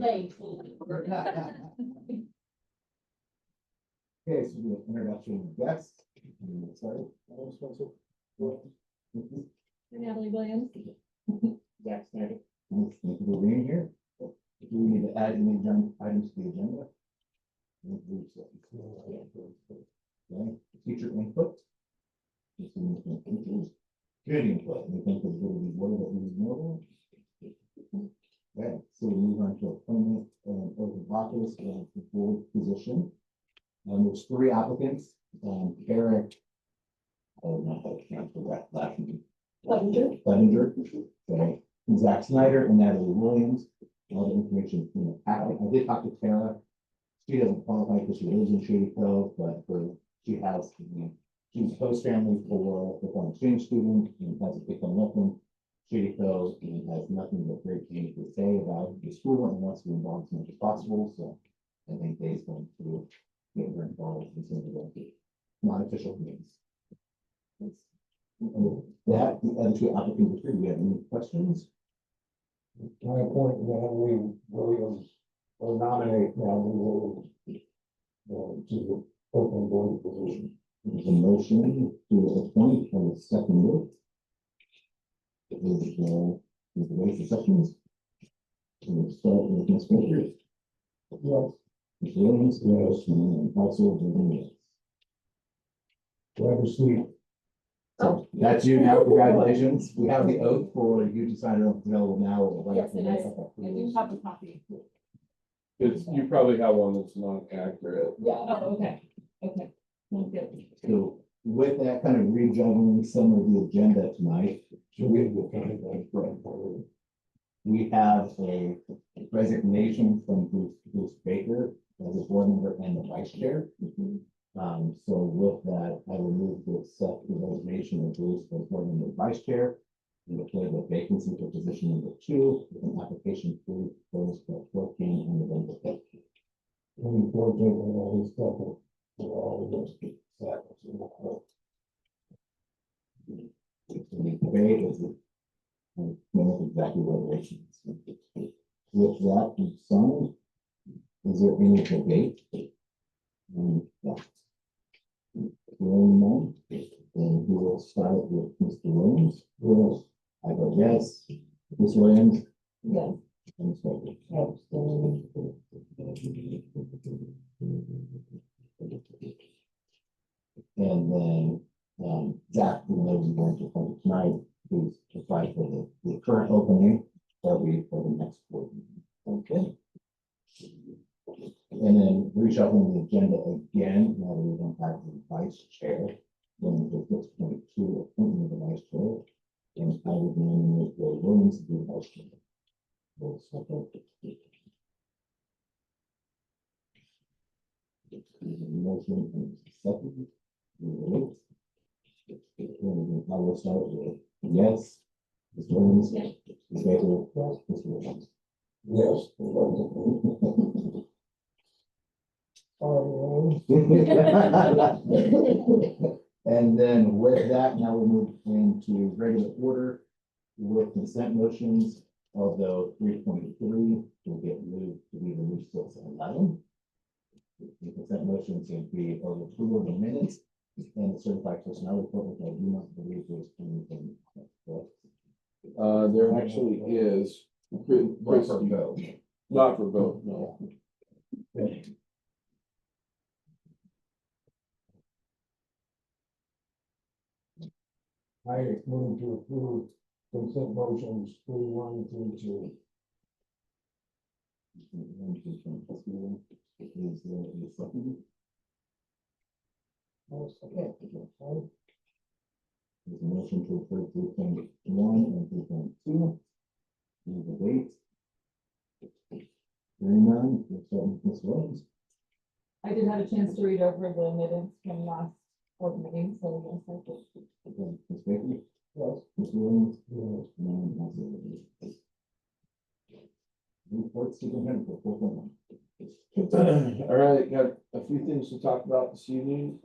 late. Okay, so the introduction of guests. Sorry. Natalie Williams. Zach Snyder. Thank you for being here. Do we need to add any items to the agenda? Okay, teacher input. Community input, we think is going to be one that we know. Okay, so we move on to appointment oath of office and the board position. There's 3 applicants, Eric. Oh, no, I can't forget last name. Clevenger. Okay, Zach Snyder and Natalie Williams. All the information in the packet. I did talk to Tara. She doesn't qualify because she lives in Shady Cove, but she's host family for the foreign exchange student and has a become welcome Shady Cove and has nothing but great things to say about the school and wants to be involved as much as possible. So I think Dave's going to get her involved in some of the non-official meetings. That the other 2 applicants, do we have any questions? My appoint Natalie Williams or nominate Natalie Williams to the open board position. There's a motion to appoint and a second. Is the way for seconds? We'll start with Ms. Baker. Yes. Ms. Williams, yes, and also Williams. Do I have a seat? So that's you now. Congratulations. We have the oath for you to sign it up available now. Or Yes, it is. I do have a copy. You probably have one that's not accurate. Yeah, oh, okay, okay. Sounds good. So with that kind of rejuggling some of the agenda tonight, we have a resignation from Bruce Baker as a board member and the vice chair. So with that, I will move to accept the resignation of Bruce as board member and vice chair and declare the vacancy for position number 2 with an application through closed for 14 on November 5th. Before taking all this stuff, all of those seconds in the court. The debate is exactly what it is. With that signed, is there any debate? Yeah. Hearing none, then we will start with Mr. Williams. Yes. I go yes. Ms. Williams. Yes. And Ms. Baker. And then Zach, even though we weren't appointed tonight, please apply for the current opening that we for the next board meeting. Okay. And then reshuffling the agenda again, now that we don't have the vice chair, then we go to 6.2, appointment of the vice chair. And I would nominate Bill Williams to be the vice chair. Motion and second. I will start with yes. Ms. Williams. Yes. Ms. Baker. Yes. Ms. Williams. Yes. And then with that, now we'll move into regular order with consent motions, although 3.3 will get moved to be released till 11. The consent motions can be over approval of the minutes and the certified personnel report, which I do not believe there's anything. There actually is. Chris, not for vote, no. I move to approve consent motions 3-1 through 2. Is there a second? There's a motion to approve 3.1 and 3.2. Need the date. Hearing none, we'll start with Ms. Williams. I did have a chance to read over the minutes from last board meeting, so yes, I did. Okay, Ms. Baker? Yes. Ms. Williams? Yes. And Ms. Williams. Reports to the head for 4.1. All right, got a few things to talk about this evening.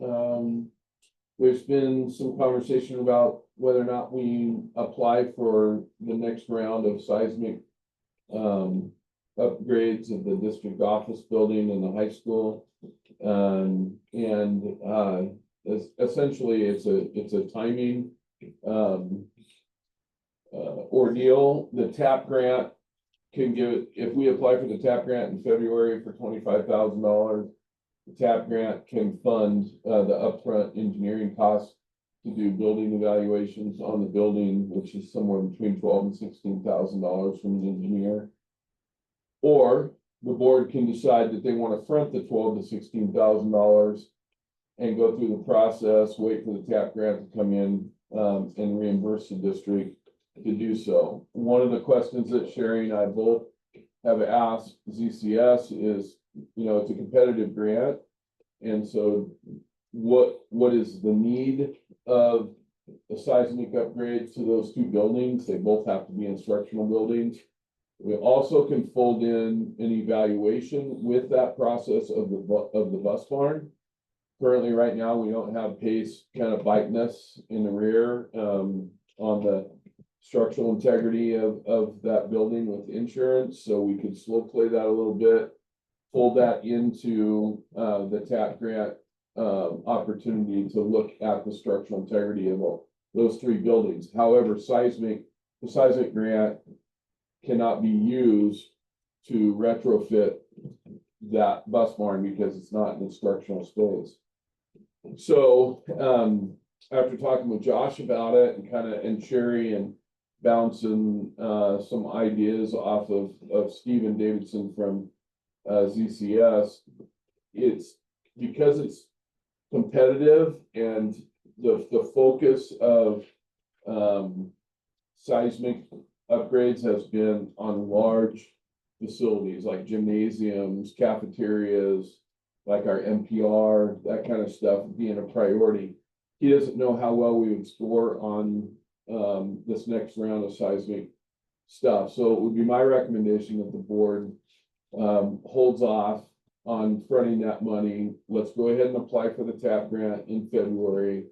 There's been some conversation about whether or not we apply for the next round of seismic upgrades of the district office building and the high school. Essentially, it's a timing, ordeal. The TAP grant can give, if we apply for the TAP grant in February for $25,000, the TAP grant can fund, the upfront engineering costs to do building evaluations on the building, which is somewhere between $12,000 and $16,000 from an engineer. Or the board can decide that they want to front the $12,000 to $16,000 and go through the process, wait for the TAP grant to come in, and reimburse the district to do so. One of the questions that Sherry and I both have asked ZCS is, it's a competitive grant. And so what is the need of a seismic upgrade to those two buildings? They both have to be instructional buildings. We also can fold in an evaluation with that process of the bus barn. Currently, right now, we don't have PACE kind of biteness in the rear, on the structural integrity of that building with insurance, so we could slow play that a little bit, fold that into the TAP grant opportunity to look at the structural integrity of those three buildings. However, the seismic grant cannot be used to retrofit that bus barn because it's not an instructional space. So after talking with Josh about it and Sherry and bouncing some ideas off of Stephen Davidson from ZCS, it's because it's competitive and the focus of seismic upgrades has been on large facilities like gymnasiums, cafeterias, like our NPR, that kind of stuff being a priority. He doesn't know how well we would score on this next round of seismic stuff. So it would be my recommendation that the board holds off on fronting that money. Let's go ahead and apply for the TAP grant in February.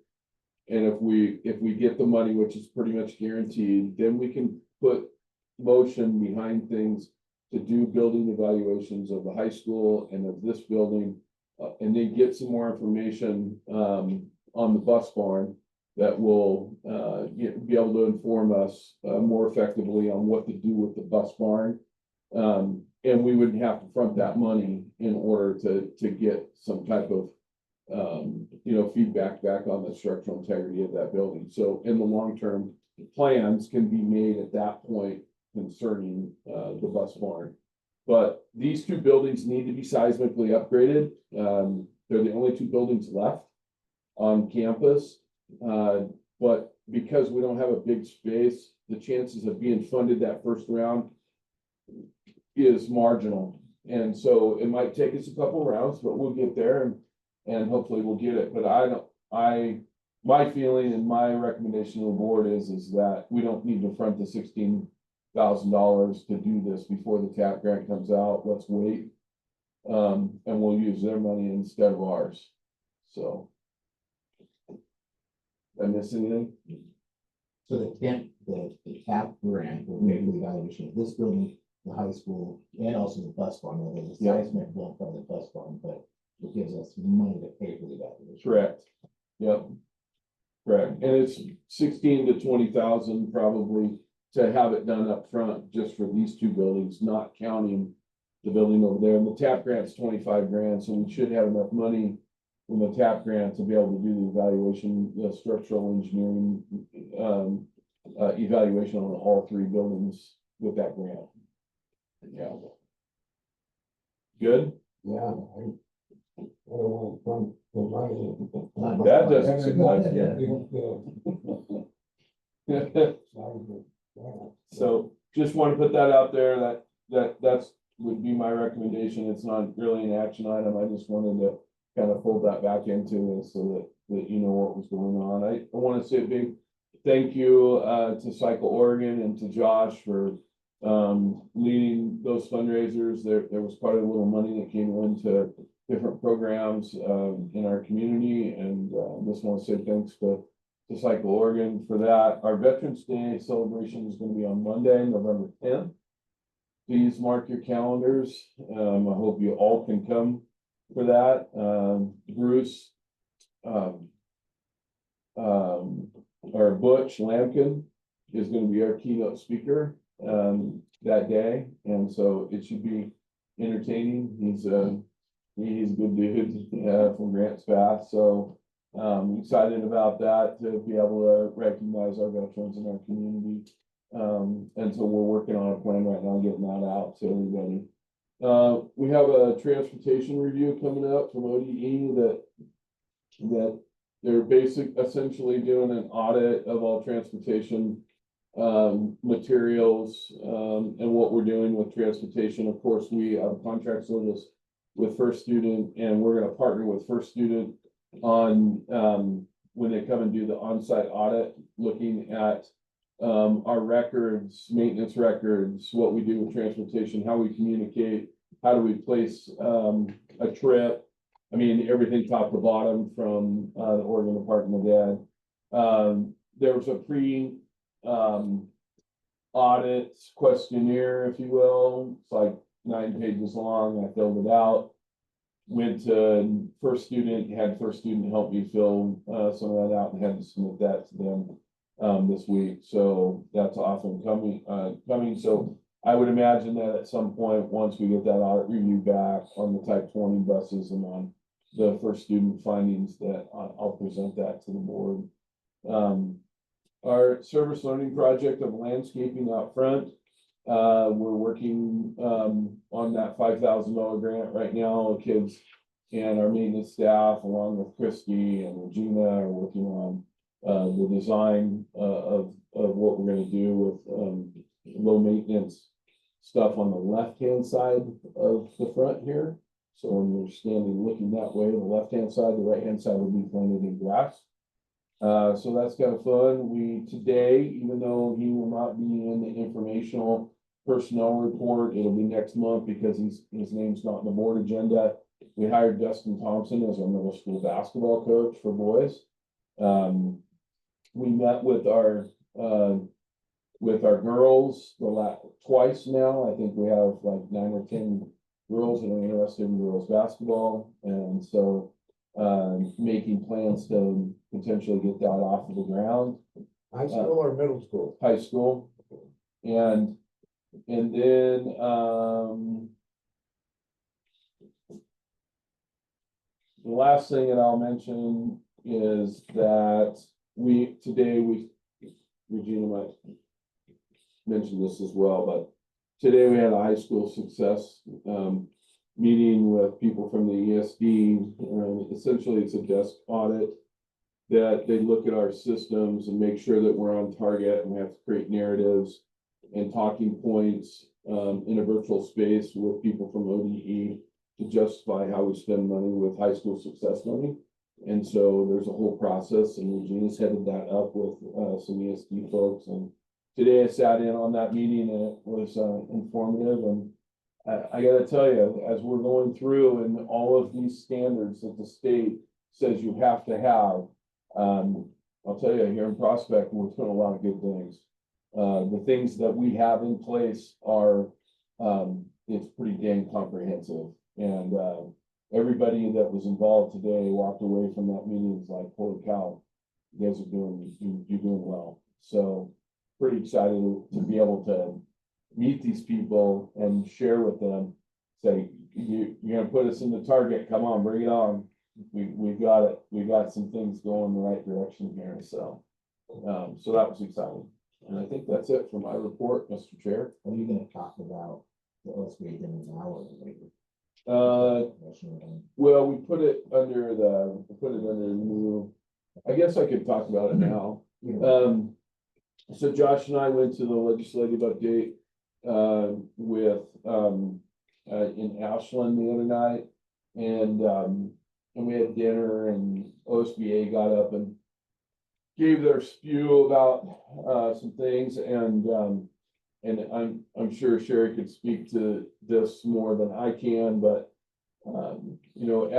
And if we get the money, which is pretty much guaranteed, then we can put motion behind things to do building evaluations of the high school and of this building, and then get some more information on the bus barn that will be able to inform us more effectively on what to do with the bus barn. And we wouldn't have to front that money in order to get some type of feedback back on the structural integrity of that building. So in the long term, plans can be made at that point concerning the bus barn. But these two buildings need to be seismically upgraded. They're the only two buildings left on campus. But because we don't have a big space, the chances of being funded that first round is marginal. And so it might take us a couple rounds, but we'll get there and hopefully we'll get it. But my feeling and my recommendation to the board is that we don't need to front the $16,000 to do this before the TAP grant comes out. Let's wait. And we'll use their money instead of ours. So. Did I miss anything? So the TAP grant will make the evaluation of this building, the high school, and also the bus barn, whether the seismic won't cover the bus barn, but it gives us money to pay for the evaluation. Correct. Yep. Correct. And it's 16 to 20,000 probably to have it done up front just for these two buildings, not counting the building over there. And the TAP grant's 25 grand, so we should have enough money from the TAP grant to be able to do the evaluation, the structural engineering evaluation on all three buildings with that grant. Yeah. Good. Yeah. I don't want to front the money. That doesn't surprise So just want to put that out there, that's would be my recommendation. It's not really an action item. I just wanted to kind of fold that back into it so that you know what was going on. I want to say a big thank you to Cycle Oregon and to Josh for leading those fundraisers. There was quite a little money that came into different programs in our community, and just want to say thanks to Cycle Oregon for that. Our Veterans Day celebration is going to be on Monday, November 10th, please mark your calendars. I hope you all can come for that. Bruce, or Butch Lampkin is gonna be our keynote speaker, that day, and so it should be entertaining. He's a good dude, from Grants Pass, so, excited about that, to be able to recognize our veterans in our community. And so we're working on a plan right now, getting that out to everybody. We have a transportation review coming up from ODE that they're essentially doing an audit of all transportation materials, and what we're doing with transportation. Of course, we have a contract service with First Student, and we're gonna partner with First Student on, when they come and do the on-site audit, looking at our records, maintenance records, what we do with transportation, how we communicate, how do we place a trip. I mean, everything top to bottom from the Oregon Department of Ed. There was a audit questionnaire, if you will. It's like 9 pages long. I filled it out. Went to First Student, had First Student help me fill some of that out, and had to submit that to them this week. So that's off and coming. So I would imagine that at some point, once we get that audit review back on the type 20 buses and on the First Student findings, that I'll present that to the board. Our service learning project of landscaping out front, we're working on that $5,000 grant right now. The kids and our maintenance staff, along with Christy and Regina, are working on the design of what we're gonna do with low maintenance stuff on the left-hand side of the front here. So when you're standing looking that way, the left-hand side, the right-hand side will be planted in grass. So that's kind of fun. Today, even though he will not be in the informational personnel report, it'll be next month because his name's not on the board agenda. We hired Dustin Thompson as our middle school basketball coach for boys. We met with our girls twice now. I think we have like 9 or 10 girls that are interested in girls basketball, and so making plans to potentially get that off of the ground. High school or middle school? High school. And then the last thing that I'll mention is that Regina might mention this as well, but today we had a high school success meeting with people from the ESD. Essentially, it's a desk audit that they look at our systems and make sure that we're on target, and we have to create narratives and talking points in a virtual space with people from ODE to justify how we spend money with high school success money. And so there's a whole process, and Regina's headed that up with some ESD folks. And today I sat in on that meeting, and it was informative. And I gotta tell you, as we're going through and all of these standards that the state says you have to have, I'll tell you, here in Prospect, we're doing a lot of good things. The things that we have in place are, it's pretty dang comprehensive. And everybody that was involved today walked away from that meeting was like, holy cow, you guys are you're doing well. So pretty excited to be able to meet these people and share with them, say, you're gonna put us in the target, come on, bring it on. We got it. We got some things going in the right direction here. So that was exciting. And I think that's it for my report, Mr. Chair. Are you gonna talk about the OSBA in an hour or later? Well, we put it under new, I guess I could talk about it now. So Josh and I went to the legislative update with in Ashland the other night, and we had dinner, and OSBA got up and gave their spew about some things, and I'm sure Sherry could speak to this more than I can, but you know,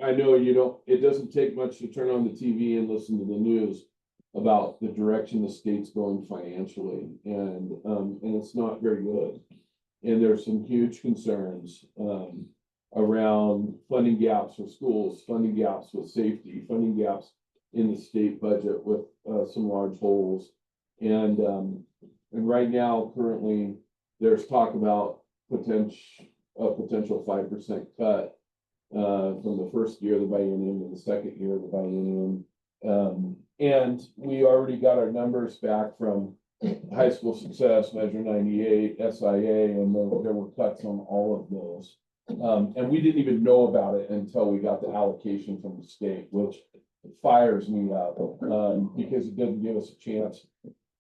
I know it doesn't take much to turn on the TV and listen to the news, about the direction the state's going financially, and it's not very good. And there's some huge concerns, around funding gaps for schools, funding gaps with safety, funding gaps in the state budget with, some large holes. And right now, currently, there's talk about a potential 5% cut from the first year of the biennium to the second year of the biennium. And we already got our numbers back from High School Success, Measure 98, SIA, and there were cuts on all of those. And we didn't even know about it until we got the allocation from the state, which fires me up, because it doesn't give us a chance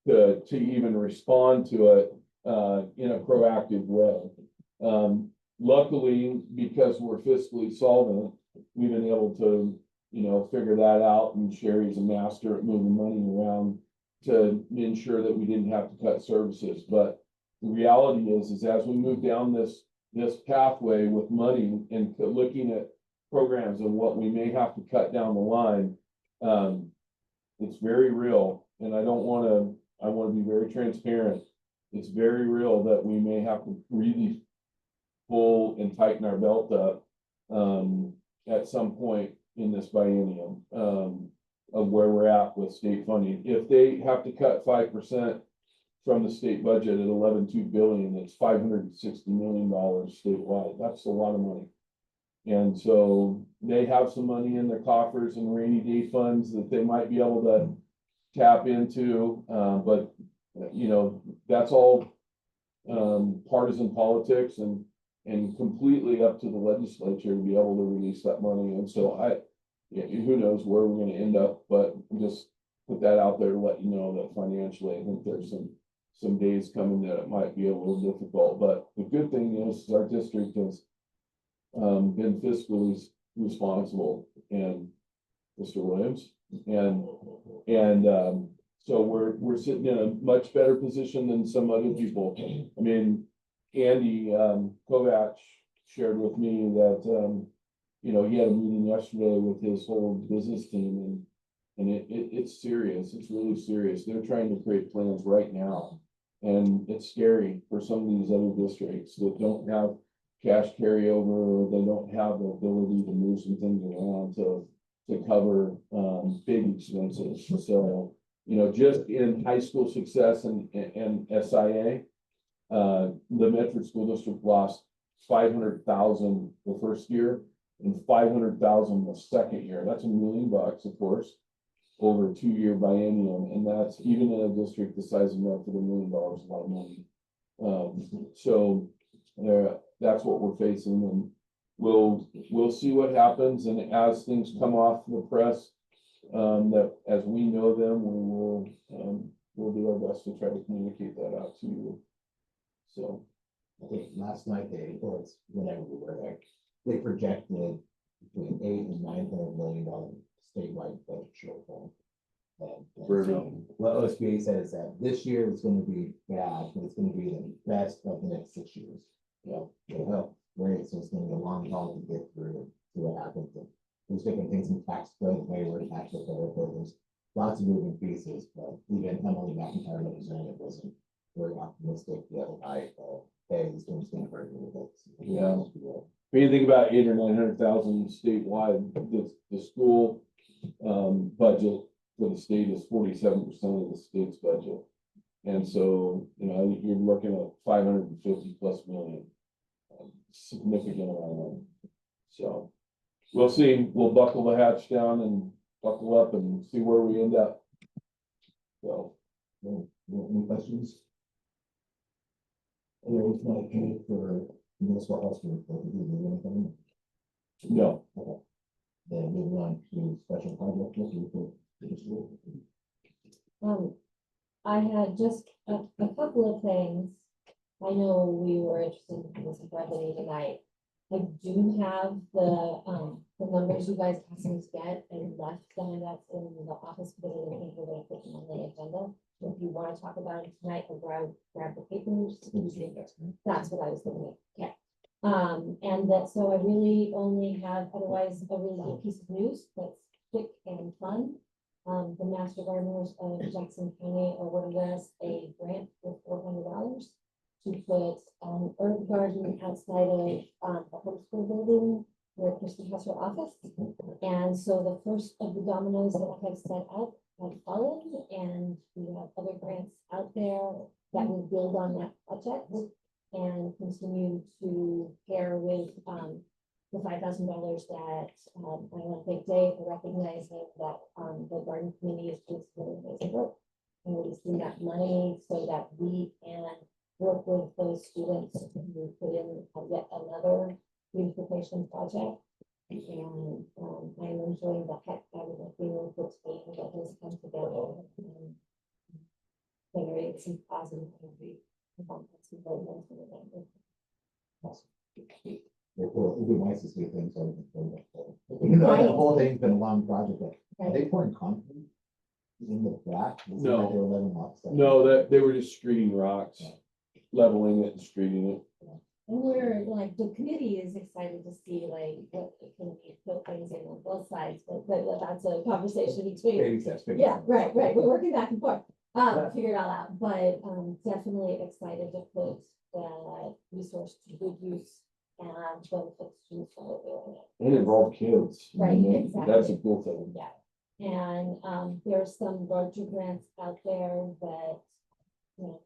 to even respond to it, in a proactive way. Luckily, because we're fiscally solvent, we've been able to, figure that out, and Sherry's a master at moving money around to ensure that we didn't have to cut services. But the reality is as we move down this pathway with money and looking at programs and what we may have to cut down the line, it's very real. And I want to be very transparent. It's very real that we may have to really pull and tighten our belt up, at some point in this biennium, of where we're at with state funding. If they have to cut 5% from the state budget at 11.2 billion, it's $560 million statewide. That's a lot of money. And so they have some money in their coffers and rainy day funds that they might be able to tap into, but that's all partisan politics and completely up to the legislature to be able to release that money. And so who knows where we're going to end up, but just put that out there to let you know that financially, I think there's some days coming that it might be a little difficult. But the good thing is our district has been fiscally responsible, and Mr. Williams, and so we're sitting in a much better position than some other people. I mean, Andy Kovac shared with me that he had a meeting yesterday with his whole business team, and it's serious. It's really serious. They're trying to create plans right now, and it's scary for some of these other districts that don't have cash carryover, or they don't have the ability to move some things around to cover big expenses. So just in High School Success and SIA, the Medford School District lost 500,000 the first year and 500,000 the second year. That's $1 million, of course, over a 2-year biennium, and that's even in a district the size of Medford, $1 million is a lot of money. So that's what we're facing, and we'll see what happens. And as things come off the press, that as we know them, we'll do our best to try to communicate that out to you. So I think last night or it's whenever we were there, they projected between $800 and $900 million statewide budget shortfall. And so what OSBA said is that this year is going to be bad, but it's going to be the best of the next 6 years. Right, so it's going to be a long haul to get through and see what happens. And there's different things in tax code, waiver, tax code, there's lots of moving pieces, but even Emily McIntyre representative wasn't very optimistic the other night. Hey, this one's going to hurt a little bit. Yeah. When you think about 800,000 or 900,000 statewide, the school budget for the state is 47% of the state's budget. And so, you're looking at 550 plus million, significant amount of money. So we'll see. We'll buckle the hatch down and buckle up and see where we end up. So, any questions? There's not paid for municipal house work, but we do anything. no. Okay. Then moving on to special project. I had just a couple of things. I know we were interested in this brevity tonight. I do have the numbers you guys asked me to get and left some of that in the office, but I didn't think we're gonna put them on the agenda. If you want to talk about it tonight, or grab the papers. That's what I was thinking. Okay. And that, so I really only have otherwise a really good piece of news that's quick and fun. the Master Gardeners of Jackson County awarded us a grant for $400 to put, herb garden outside of, the homeschool building where Kristen has her office. And so the first of the dominoes that have set up have fallen, and we have other grants out there that will build on that project and continue to pair with, the $5,000 that, I want to thank Dave for recognizing that, the garden community is just really amazing work. And releasing that money so that we can work with those students who put in yet another beautification project. And, I'm enjoying the heck out of working with the team that has come together and generate some positive energy. It'd be nice to see things. You know, Right. the whole thing's been a long project, but are Right. they pouring concrete in the back? It seemed No. like they were letting off stuff. No, that, they were just screening rocks, leveling it and screening it. And we're like, the committee is excited to see like what it can be, put things in on both sides, but that's a conversation between. Baby steps, baby Yeah, steps. right, we're working back and forth, figure it all out, but, definitely excited to put that resource to good use and benefit students while we're doing it. And involve kids. Right, And that's a exactly. cool thing. Yeah, and, there's some larger grants out there that,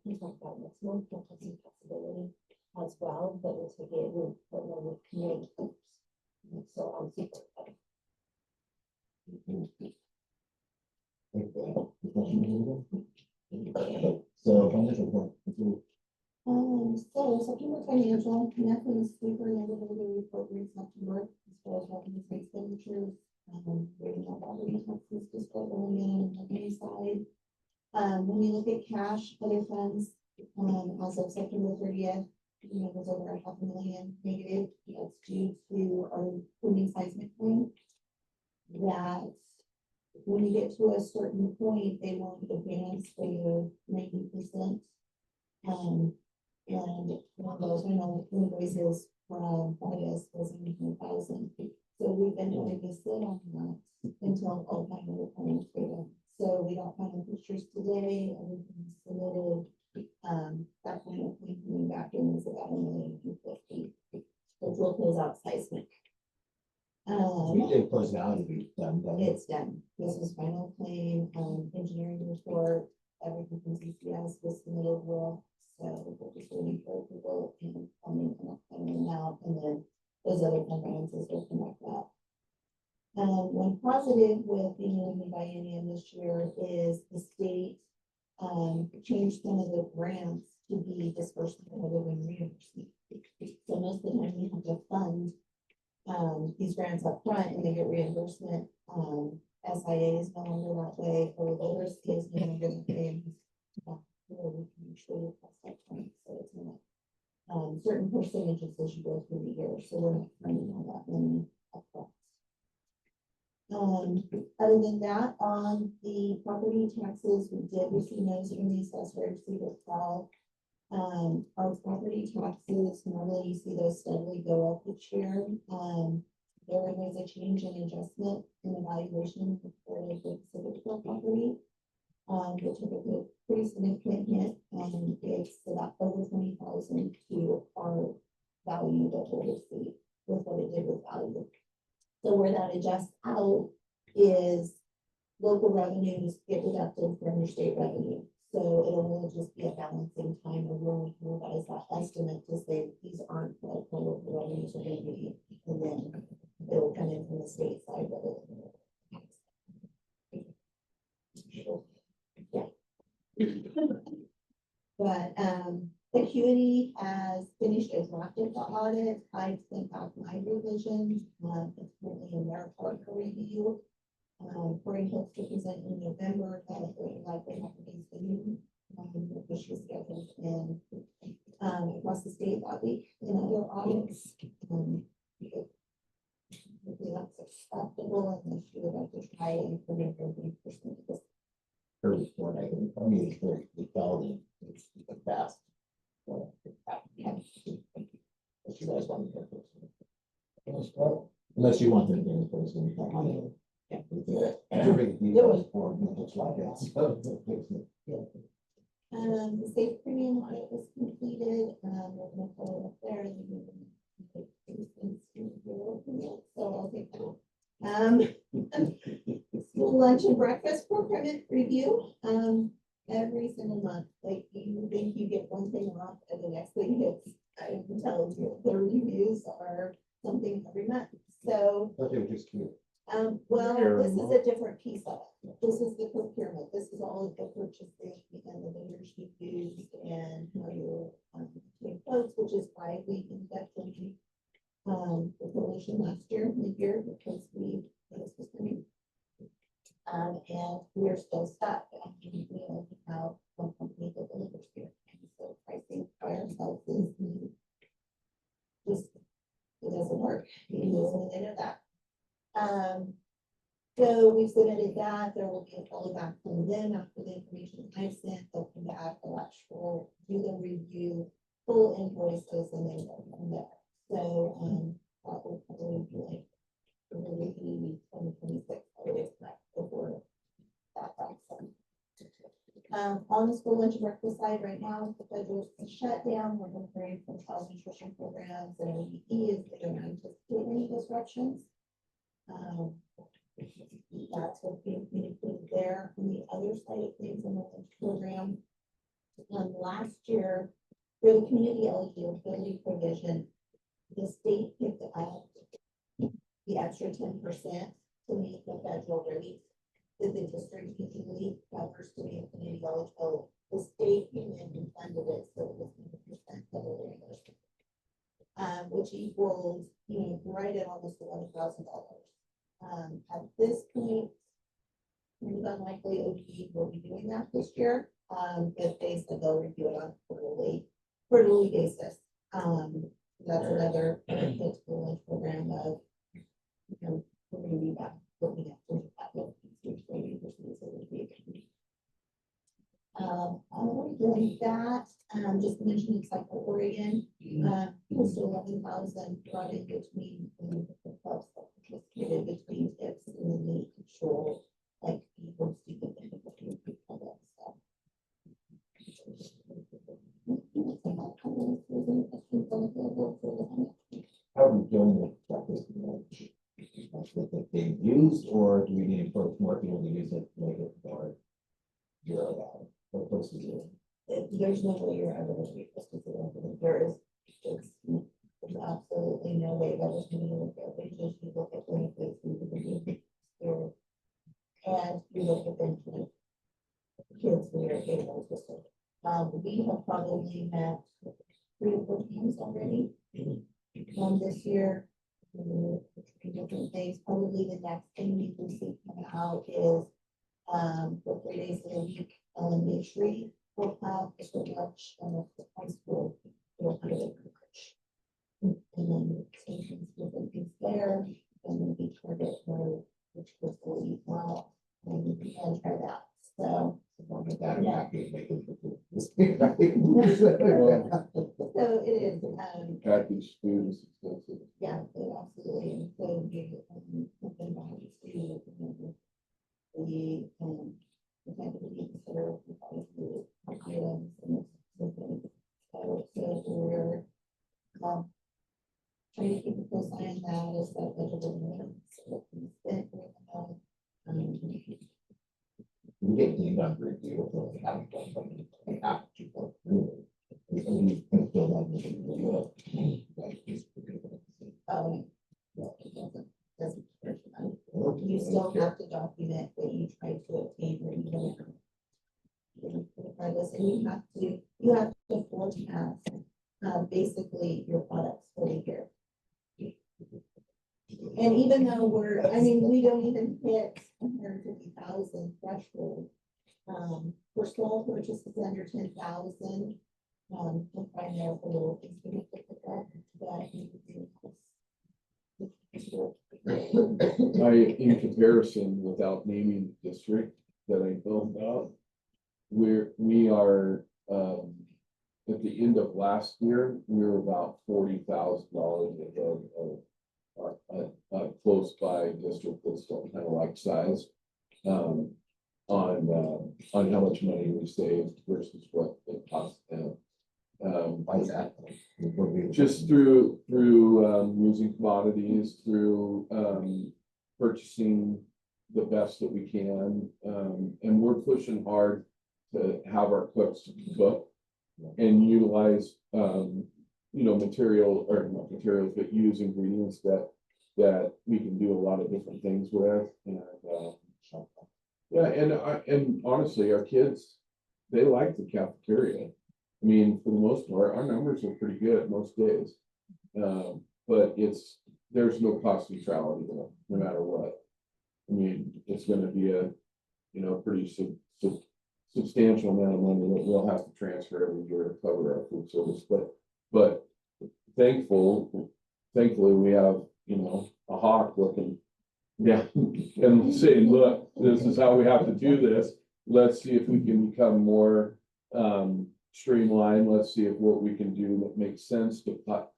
we talk about next month, that has some possibility as well, but we'll take it with, with community groups. And so I'm super excited. So, financial report. So September financial, nothing super negative to report in September, as far as revenues and expenditures. Rating of property taxes, just what going in on the main side. When you look at cash, other funds, as of September 30th, it was over $500,000 negative. That's due to our pending seismic claim. That when you get to a certain point, they won't advance for your 90%. And one of those rental invoices from August was 100,000. So we've been having to sit on that until all final reporting data. So we don't have the pictures today, everything's submitted. That final thing coming back in is about $1,050,000, which will close out seismic. We did close it out, it'd be done. It's done. This is final claim, engineering report, everything from CCS was submitted well. So we're just waiting for approval and funding and out, and then those other fund balances will come back up. One positive with being in the biennium this year is the state changed some of the grants to be disbursement rather than reimbursement. So most of the time we have to fund these grants up front and they get reimbursement. SIA is no longer that way, or the risk is no longer that way. We can actually pass that point, so it's not certain percentages as you go through the year, so we're not finding all that money upfront. Other than that, on the property taxes, we did receive notice from the assessor to see what's called. Our property taxes, normally you see those steadily go up each year. There was a change in adjustment in evaluation for the Pacific Shore property. Which took a pretty significant hit, and it's about over 20,000 to our value that we'll receive with what it did with value. So where that adjusts out is local revenues get deducted from your state revenue. So it'll really just be a balancing time of when we can revise that estimate to say these aren't what the local revenues are going to be, and then it'll come in from the state side of it. But Acuity has finished a draft of the audit. I sent out my revisions. It's currently in their partner review. Corey hopes to present in November, but it likely have to be soon. Officially scheduled in across the state that week in other audits. Hopefully that's acceptable, and she would like to try and put in 30% of this. Her report, I mean, it's very, it's valid, it's fast. If you guys want to hear first. Unless you want to hear first. It was poor, it looks like it. The safe premium audit was completed, we're gonna follow up there. And then we're gonna so I'll take that. School lunch and breakfast program review, every single month, like you think you get one thing off and the next thing hits. I can tell you, the reviews are something every month, so. But they were just cute. Well, this is a different piece of it. This is the procurement. This is all of the purchasing and the vendors you use and how you take quotes, which is why we invested the coalition last year, mid-year, because this was coming. And we are still stuck. We only have one company that delivers here. And so pricing by ourselves is just, it doesn't work. You know that. So we submitted that, there will be a follow back from them after the information I've sent, they'll come back, they'll actually do the review, full invoices, and then go from there. So, that will probably be like, early 2026, I would expect, before that happens. On the school lunch and breakfast side right now, the federal shut down, we're preparing for child nutrition programs, and OEP is, they don't anticipate any disruptions. That's what being communicated there. On the other side of things in the lunch program, last year, for the community eligibility provision, the state picked up the extra 10% to meet the federal rate that the district usually covers to meet community eligibility. The state came in and funded it, so it was 100% federal reimbursement, which equals, right at almost $11,000. At this point, it's unlikely ODE will be doing that this year, but they said they'll review it on a quarterly basis. That's another benefit to the lunch program of, we're going to be back looking at that doing that, just mentioning Cycle Oregon, close to 11,000 brought in between the clubs that participated between tips and the need control, like people stupid and between people that stuff. How are we doing with breakfast and lunch? That they used, or do we need to approach more people to use it, to make it more zero out? What close is it? There's no way you're ever going to be listed for them. There's absolutely no way that was going to look at it. Just you look at benefits, you look at and you look at the kids we are able to serve. We have probably met 3 or 4 times already. This year, different things. Probably the next thing you can see coming out is for 3 days a week, elementary will have a school lunch, and the high school will have a lunch. And then different things there, and then we target her, which was really well, and we can try that. So. That I'm happy to make it. So it is, Packaged food is expensive. yeah, it absolutely, and so we, have been behind to, the kind of we consider the items and something. So we're, trying to keep a close eye on that as that budget We get deemed under review. We haven't done something. We have to go through it. We can feel like we should review you still have to document what you tried to obtain or you don't have. And you have to forecast, basically your products for the year. And even though we don't even hit 150,000 threshold, for small purchases under 10,000, we'll find out a little things we need to look at, but In comparison, without naming the district that I know about, we are, at the end of last year, we were about $40,000 above a close by district that's kind of like size. On how much money we saved versus what it cost them. Why is that? Just through using commodities, through, purchasing the best that we can. And we're pushing hard to have our cooks cook and utilize, material, or not materials, but use ingredients that we can do a lot of different things with. And, yeah, and honestly, our kids, they like the cafeteria. I mean, for the most part, our numbers are pretty good most days. But there's no cost neutrality there, no matter what. I mean, it's gonna be a, pretty substantial amount of money that we'll have to transfer every year to cover our food service, but thankfully, we have, a hawk looking down and saying, look, this is how we have to do this. Let's see if we can become more, streamlined. Let's see if what we can do that makes sense to cut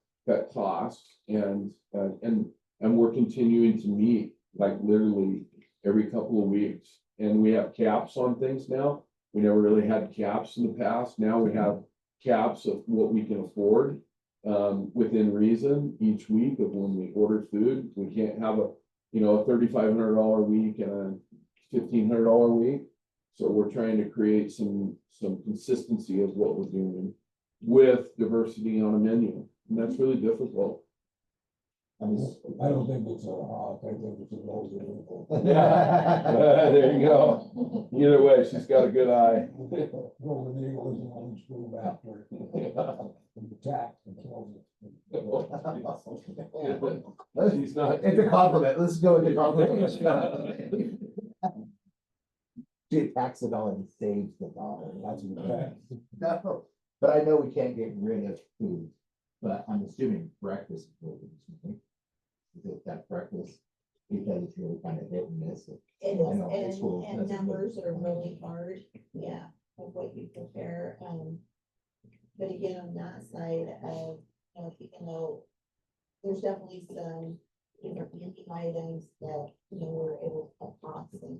costs, and we're continuing to meet like literally every couple of weeks. And we have caps on things now. We never really had caps in the past. Now we have caps of what we can afford within reason each week of when we order food. We can't have a $3,500 week and a $1,500 week. So we're trying to create some consistency of what we're doing with diversity on a menu. And that's really difficult. I don't think it's a hawk, I think it's a golden. There you go. Either way, she's got a good eye. Golden eagle is an orange blue after. And attack and kills it. She's not. It's a compliment. Let's go with the compliment. She attacks the dollar and saves the dollar. That's a fact. No, but I know we can't get rid of food, but I'm assuming breakfast. Is it that breakfast? Because it's really kind of hit and miss. It I know high school is, and doesn't numbers are really hard, yeah, of what you prepare, but again, on that side of, even though there's definitely some, menu items that, we're able to cut costs and.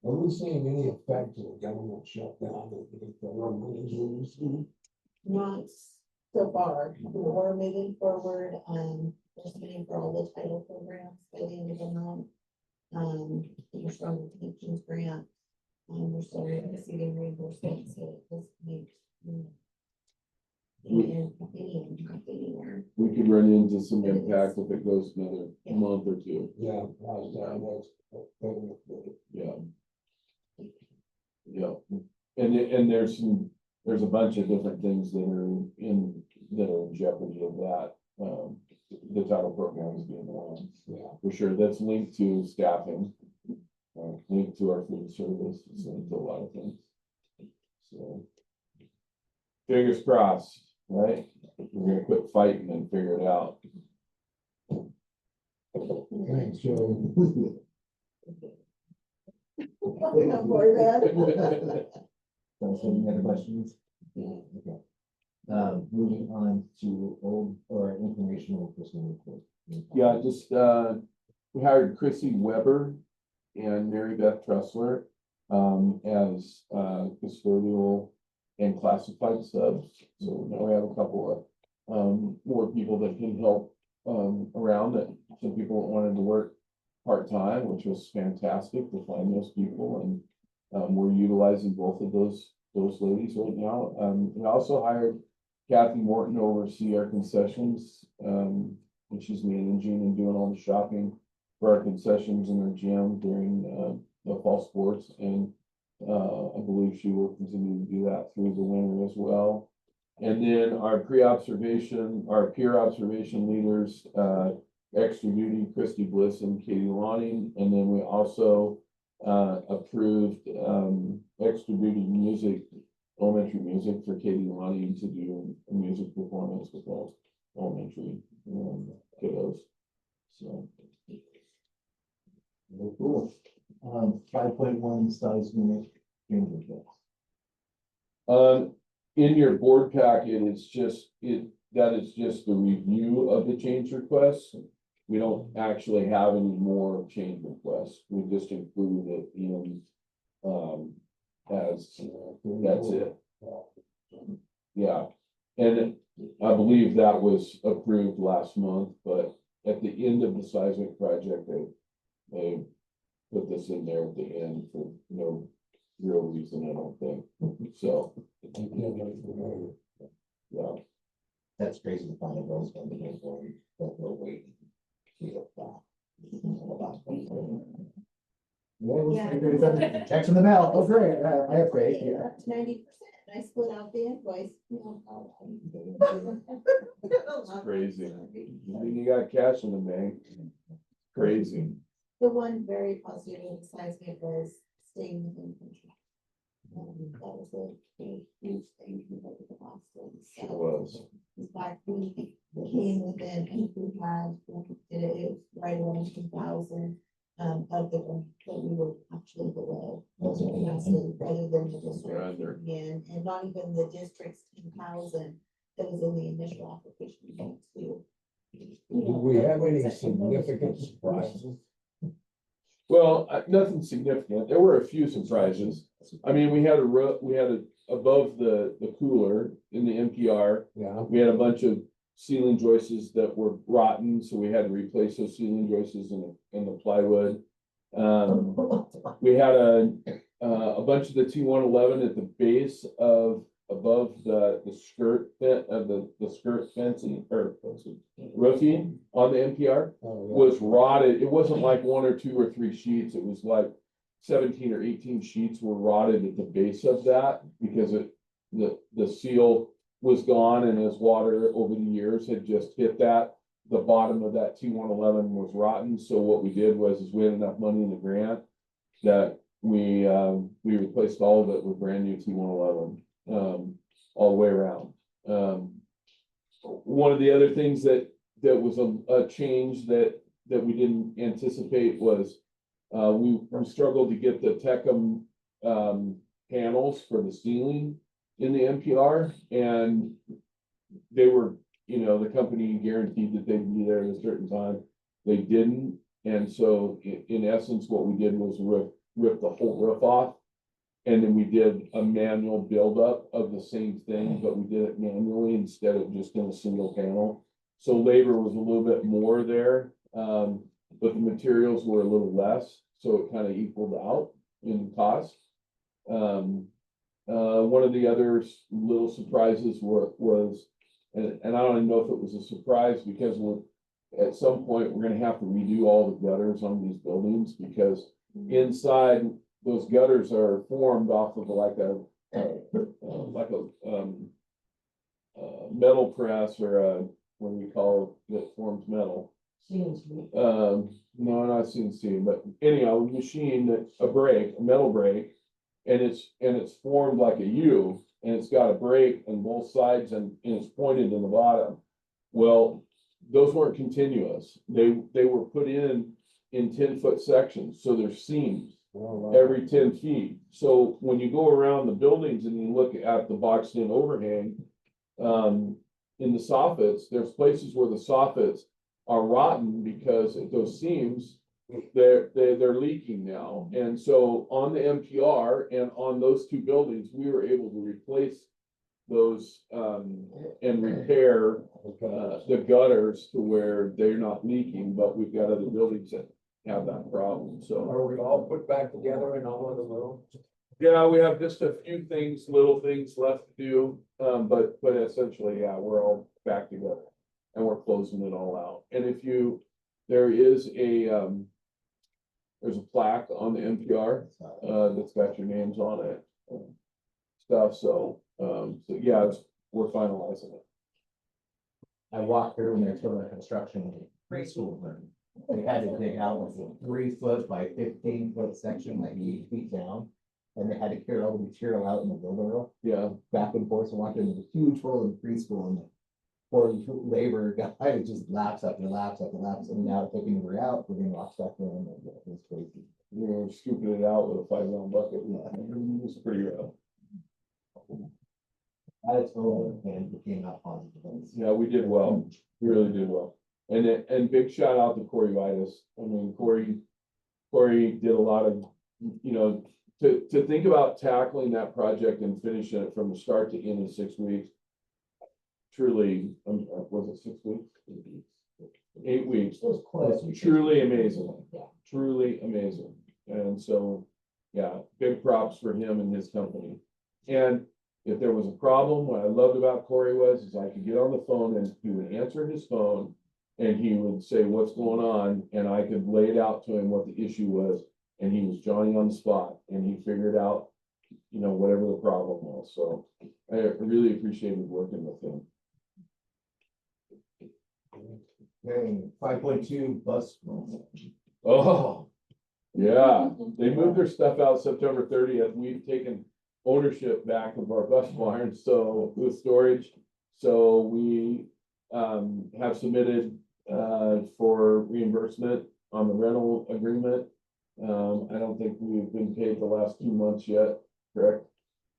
Are we seeing any effect of the government shutdown that the government is using? Not so far, we're moving forward, we're submitting for all the title programs by the end of the month. We're starting the pensions grant, we're starting receiving reimbursement, so this makes. We could run into some impact if it goes another month or two. Yeah, that's. Yeah. Yeah, and there's a bunch of different things that are in jeopardy of that. The title program is being one, Yeah. for sure. That's linked to staffing, linked to our food service, it's linked to a lot of things. So, fingers crossed, right? We're gonna quit fighting and figure it out. Thanks, Joe. For that. Any other questions? Okay. Moving on to old or informational personal report. Yeah, just, we hired Chrissy Weber and Mary Beth Tressler, as, custodial and classified subs. So now we have a couple of, more people that can help, around that. Some people wanted to work part-time, which was fantastic to find those people, and, we're utilizing both of those ladies right now. We also hired Kathy Morton to oversee our concessions, and she's managing and doing all the shopping for our concessions in our gym during the fall sports, and I believe she will continue to do that through the winter as well. And then our peer observation leaders, extra duty, Christy Bliss and Katie Lonning, and then we also approved extra duty music, elementary music for Katie Lonning to do a music performance with all elementary kiddos. So. Very cool. 5.1 size unit change request. In your board packet, it's just, that is just the review of the change requests. We don't actually have any more change requests. We just included it in, as, that's it. Yeah, and I believe that was approved last month, but at the end of the seismic project, they put this in there at the end for no real reason, I don't think, so, yeah. That's crazy to find a rose on the game, but we're waiting. Checks in the mail, oh great, I have faith, yeah. Up to 90%, I split out the invoice, you know. It's crazy. Then you got cash in the bank. Crazy. The one very positive in the seismic was staying within control. That was a huge thing compared to the last one. Sure was. In fact, we came within, I think we had, it was right around 2,000 of the one that we were actually below. Rather than the district, Rather. and not even the district's 10,000 that was in the initial application too. Do we have any significant surprises? Well, nothing significant. There were a few surprises. I mean, we had above the cooler in the NPR, Yeah. we had a bunch of ceiling joists that were rotten, so we had to replace those ceiling joists in the plywood. We had a bunch of the T111 at the base of above the skirt of the skirt fencing or roofing on the NPR was rotted. It wasn't like 1 or 2 or 3 sheets. It was like 17 or 18 sheets were rotted at the base of that because the seal was gone, and as water over the years had just hit that, the bottom of that T111 was rotten. So what we did was we had enough money in the grant that we replaced all of it with brand new T111 all the way around. One of the other things that was a change that we didn't anticipate was we struggled to get the Tecum panels for the ceiling in the NPR, and they were, the company guaranteed that they'd be there at a certain time. They didn't, and so in essence, what we did was rip the whole roof off. And then we did a manual buildup of the same thing, but we did it manually instead of just in a single panel. So labor was a little bit more there, but the materials were a little less, so it kind of equaled out in cost. One of the other little surprises was, and I don't even know if it was a surprise, because at some point, we're gonna have to redo all the gutters on these buildings, because inside, those gutters are formed off of like a metal press, or what do we call it, that forms metal? No, not CNC, but anyhow, a machine that's a metal brake, and it's formed like a U, and it's got a brake on both sides, and it's pointed in the bottom. Well, those weren't continuous. They were put in 10-foot sections, so there's seams every 10 feet. So when you go around the buildings and you look at the boxed in overhang, in the soffits, there's places where the soffits are rotten because those seams, they're leaking now. And so on the NPR and on those 2 buildings, we were able to replace those and repair the gutters to where they're not leaking, but we've got other buildings that have that problem, so. Are we all put back together in all of the rooms? Yeah, we have just a few things, little things left to do, but essentially, yeah, we're all back together. And we're closing it all out. And there is there's a plaque on the NPR, that's got your names on it. Stuff, so yeah, we're finalizing it. I walked through and there's sort of a construction preschool room. They had to dig out like a 3-foot by 15-foot section, like 8 feet down. And they had to carry all the material out in the building room, Yeah, back and forth, and walked into a huge hole in preschool, and the poor labor guy just laps up and laps up and laps, and now taking her out, we're gonna walk stuff in, and it's crazy. we're scooping it out with a 5-gallon bucket. Yeah. It's pretty rough. I told him, and it came out positive. Yeah, we did well. We really did well. And big shout out to Corey Vitus. I mean, Corey did a lot of, you know, to think about tackling that project and finishing it from the start to end in 6 weeks. Truly, was it 6 weeks? 8 weeks. It was close. It's truly amazing. Yeah. Truly amazing. And so, yeah, big props for him and his company. And if there was a problem, what I loved about Corey is I could get on the phone and he would answer his phone. And he would say, what's going on? And I could lay it out to him what the issue was. And he was Johnny on the spot and he figured out, you know, whatever the problem was. So I really appreciated working with him. Okay, 5.2 bus. Oh, yeah, they moved their stuff out September 30th. We've taken ownership back of our bus barn, so with storage. So we have submitted for reimbursement on the rental agreement. I don't think we've been paid the last 2 months yet, correct?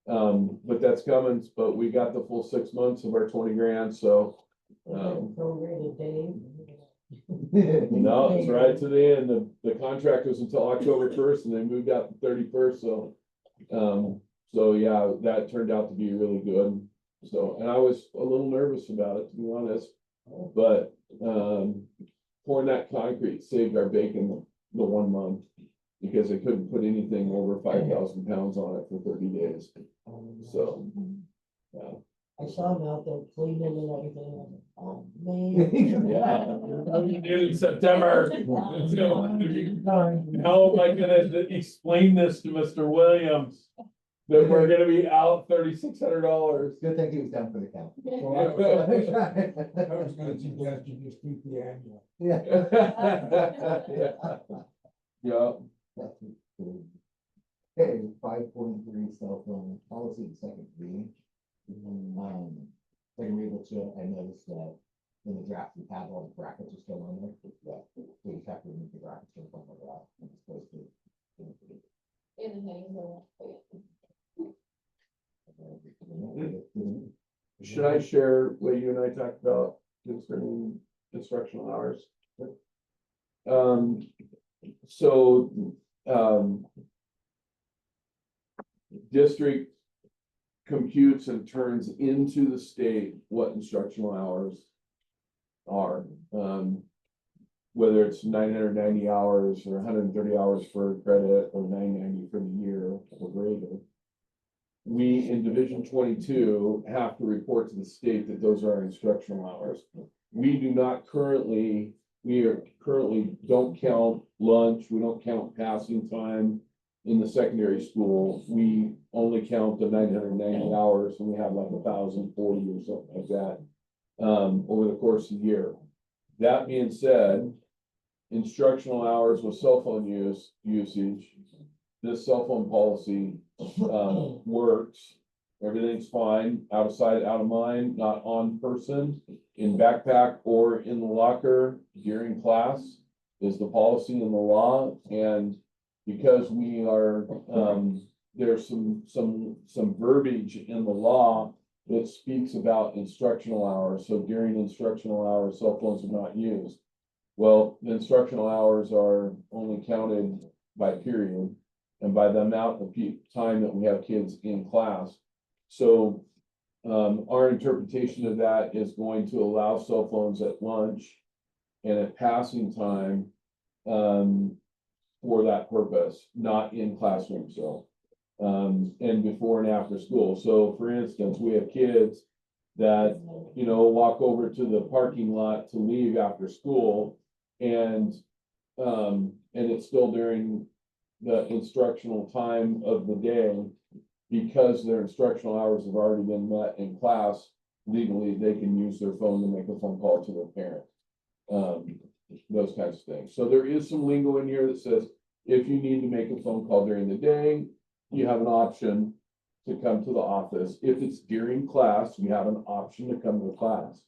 But that's coming, but we got the full 6 months of our 20 grand, so. Prorated Dave. No, it's right to the end. The contract was until October 1st and they moved out to 31st, so. So yeah, that turned out to be really good. So, and I was a little nervous about it, to be honest. But, pouring that concrete saved our bacon the 1 month. Because they couldn't put anything over 5,000 pounds on it for 30 days. So, yeah. I saw him out there cleaning and everything. Oh, man. Yeah. We did in September. How am I gonna explain this to Mr. Williams? That we're gonna be out $3,600. Good thing he was down for the count. I was gonna suggest you just keep the annual. Yeah. Yeah, Okay, 5.3 cell phone policy, second reading. Second read, which I noticed that in the draft, we have all the brackets are still on there. Yeah, so you have to remove the brackets from one of that. As opposed to. In the heading, should I share what you and I talked about concerning instructional hours? So, district computes and turns into the state what instructional hours are. Whether it's 990 hours or 130 hours for credit or 990 for the year or greater. We in Division 22 have to report to the state that those are our instructional hours. We currently don't count lunch, we don't count passing time in the secondary school. We only count the 990 hours and we have like 1,040 or something like that over the course of the year. That being said, instructional hours with cell phone usage, this cell phone policy works. Everything's fine, out of sight, out of mind, not on person, in backpack or in the locker during class is the policy in the law. And because we are, there's some verbiage in the law that speaks about instructional hours. So during instructional hours, cell phones are not used. Well, the instructional hours are only counted by period and by the amount of time that we have kids in class. So our interpretation of that is going to allow cell phones at lunch and at passing time for that purpose, not in classroom. So and before and after school. So for instance, we have kids that, you know, walk over to the parking lot to leave after school and it's still during the instructional time of the day because their instructional hours have already been met in class. Legally, they can use their phone to make a phone call to their parent. Those kinds of things. So there is some lingo in here that says, if you need to make a phone call during the day, you have an option to come to the office. If it's during class, you have an option to come to class.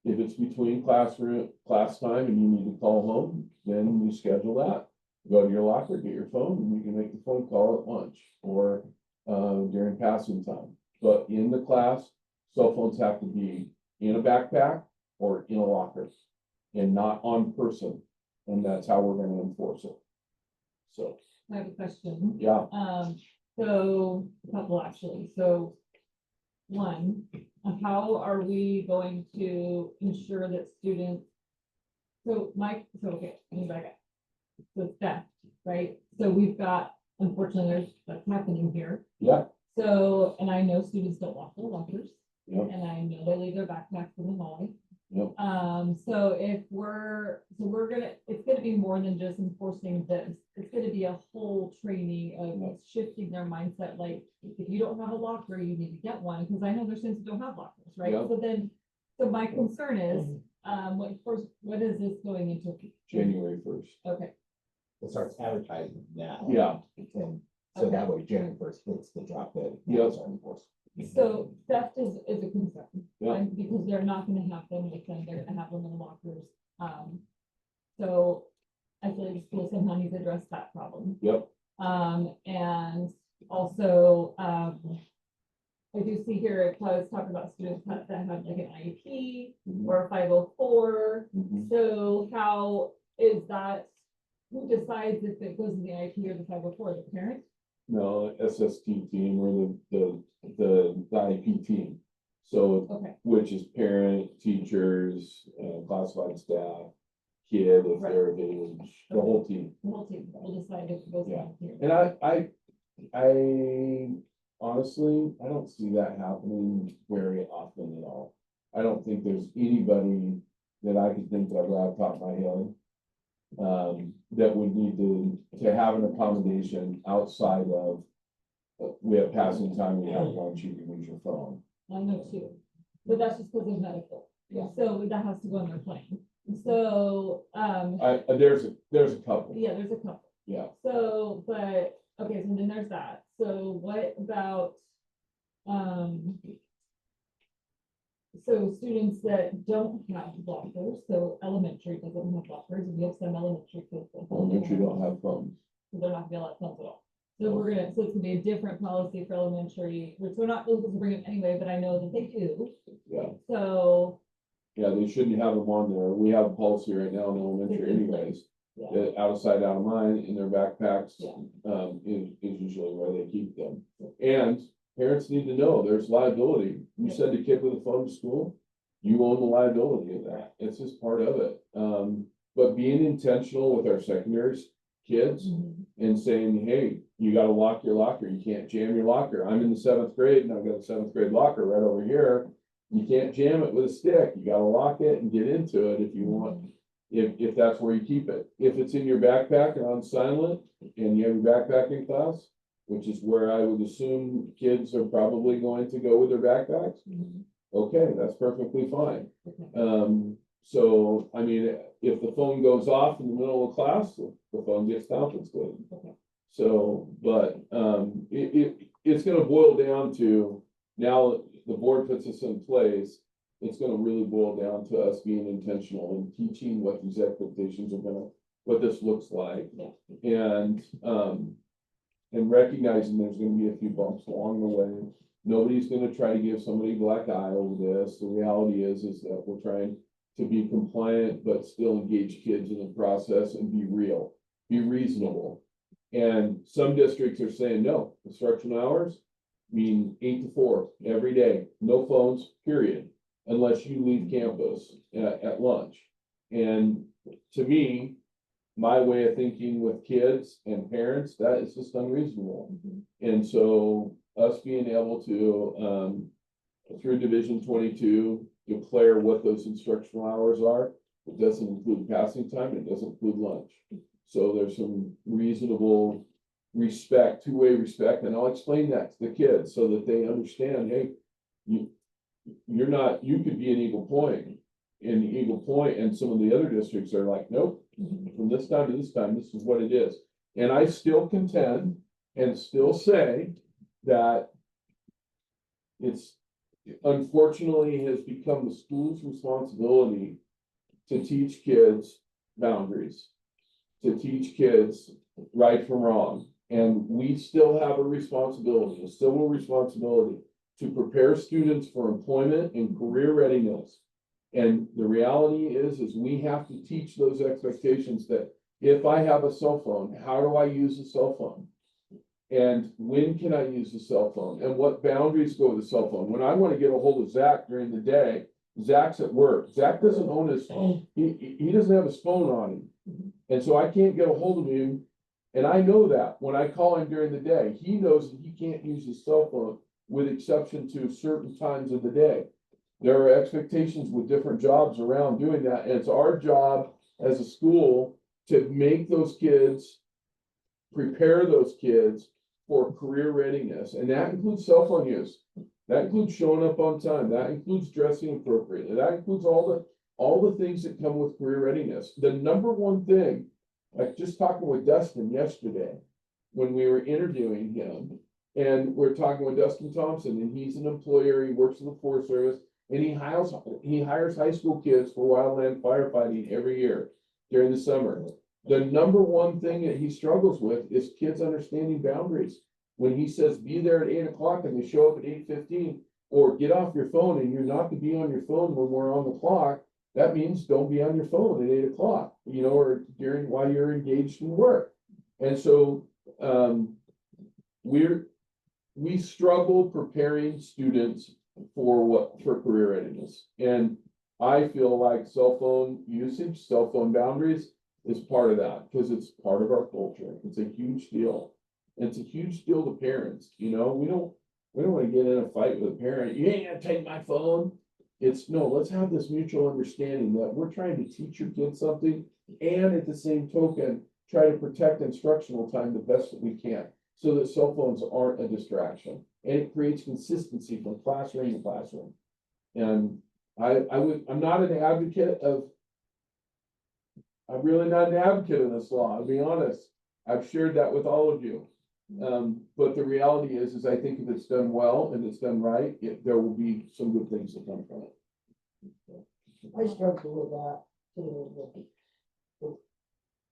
If it's between class time and you need to call home, then you schedule that. Go to your locker, get your phone, and you can make the phone call at lunch or during passing time. But in the class, cell phones have to be in a backpack or in a locker and not on person. And that's how we're gonna enforce it. So, I have a question. yeah, So, a couple actually, so. One, how are we going to ensure that students? So Mike, so okay, let me back up. So it's theft, right? So we've got, unfortunately, that's happening here. yeah, So, and I know students don't lock their lockers. yeah, And I know they leave their backpacks in the hallway. yeah. So if we're gonna, it's gonna be more than just enforcing this. It's gonna be a whole training of shifting their mindset, like, if you don't have a locker, you need to get one, because I know there's students who don't have lockers, right? Yeah. So my concern is, what is this going into? January 1st. Okay, It starts advertising now. Yeah. And so that way January first hits the drop dead. Yep. so theft is a concern. Yeah. Because they're not gonna have them with them, they're gonna have them in lockers. So I feel like the school somehow needs to address that problem. Yep, And also, I do see here, it was talking about students that have like an IEP or a 504. Mhm. So how is that, who decides if it goes in the IEP or the 504, the parent? No, SST team or the IEP team. So, Okay, which is parent, teachers, classified staff, kid, if they're of age, the whole team. the whole team will decide if it goes in Yeah. here. And I honestly, I don't see that happening very often at all. I don't think there's anybody that I can think of right off the top of my head that would need to have an accommodation outside of, we have passing time, we have lunch, you can use your phone. I know too, but that's just because of medical. Yeah. So that has to go on their plane. So, There's a couple, yeah, there's a couple. yeah. So, but, okay, so then there's that. So what about, so students that don't have lockers, so elementary doesn't have lockers, and we have some elementary kids. that Elementary don't have phones. So they're not gonna let phones at all. So so it's gonna be a different policy for elementary, which we're not looking to bring them anyway, but I know that they do. Yeah, So, yeah, they shouldn't have them on there. We have a policy right now in elementary anyways. yeah, Out of sight, out of mind, in their backpacks, Yeah. is usually where they keep them. And parents need to know there's liability. You send a kid with a phone to school, you own the liability of that. It's just part of it. But being intentional with our secondary kids mhm, and saying, hey, you gotta lock your locker. You can't jam your locker. I'm in the 7th grade and I've got a 7th grade locker right over here. You can't jam it with a stick. You gotta lock it and get into it if you want. If that's where you keep it. If it's in your backpack and on silent and you have your backpack in class, which is where I would assume kids are probably going to go with their backpacks, mhm, okay, that's perfectly fine. okay. So, I mean, if the phone goes off in the middle of class, the phone gets confiscated. Okay. So, but, it's gonna boil down to, now the board puts this in place, it's gonna really boil down to us being intentional and teaching what these expectations are gonna, what this looks like. And recognizing there's gonna be a few bumps along the way. Nobody's gonna try to give somebody black eye over this. The reality is that we're trying to be compliant, but still engage kids in the process and be real, be reasonable. And some districts are saying, no, instructional hours mean 8 to 4 every day, no phones, period, unless you leave campus at lunch. And to me, my way of thinking with kids and parents, that is just unreasonable. Mhm. And so us being able to, through Division 22, declare what those instructional hours are, it doesn't include passing time, it doesn't include lunch. So there's some reasonable respect, two-way respect, and I'll explain that to the kids so that they understand, hey, you're not, you could be in Eagle Point, and some of the other districts are like, nope, Mhm. from this time to this time, this is what it is. And I still contend and still say that it's unfortunately has become the school's responsibility to teach kids boundaries, to teach kids right from wrong. And we still have a responsibility, still a responsibility to prepare students for employment and career readiness. And the reality is we have to teach those expectations that if I have a cell phone, how do I use a cell phone? And when can I use the cell phone? And what boundaries go with the cell phone? When I want to get a hold of Zach during the day, Zach's at work. Zach doesn't own his phone. He doesn't have his phone on him. And so I can't get a hold of him. And I know that when I call him during the day, he knows that he can't use his cell phone with exception to certain times of the day. There are expectations with different jobs around doing that. And it's our job as a school to make those kids, prepare those kids for career readiness. And that includes cell phone use. That includes showing up on time. That includes dressing appropriately. That includes all the things that come with career readiness. The number one thing, like just talking with Dustin yesterday, when we were interviewing him, and we're talking with Dustin Thompson, and he's an employer, he works in the Forest Service, and he hires high school kids for wildland firefighting every year during the summer. The number one thing that he struggles with is kids understanding boundaries. When he says, be there at 8 o'clock and they show up at 8:15, or get off your phone and you're not to be on your phone when we're on the clock, that means don't be on your phone at 8 o'clock, or while you're engaged in work. And so, we struggle preparing students for career readiness. And I feel like cell phone usage, cell phone boundaries is part of that, because it's part of our culture. It's a huge deal. It's a huge deal to parents, we don't want to get in a fight with a parent. You ain't gonna take my phone. It's no, let's have this mutual understanding that we're trying to teach your kids something, and at the same token, try to protect instructional time the best that we can, so that cell phones aren't a distraction. And it creates consistency from classroom to classroom. And I'm not an advocate of, I'm really not an advocate of this law, I'll be honest. I've shared that with all of you. But the reality is I think if it's done well and it's done right, there will be some good things that come from it. I struggle with that too, with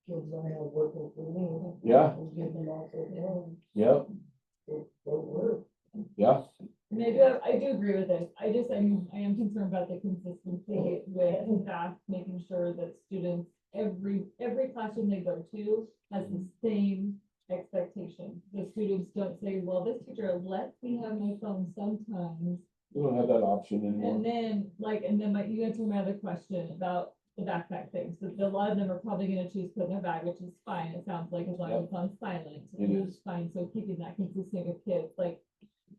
kids I have working for me. Yeah. And give them also home, Yep, it don't work. yeah, Maybe I do agree with this. I am concerned about the consistency with staff, making sure that students, every classroom they go to has the same expectation. The students don't say, well, this teacher lets me have my phone sometimes. we don't have that option anymore. And then you answered my other question about the backpack thing. So a lot of them are probably gonna choose to put in their bag, which is fine. It sounds like, as long as it's on silent, It is. it's fine. So keeping that consistent with kids, like,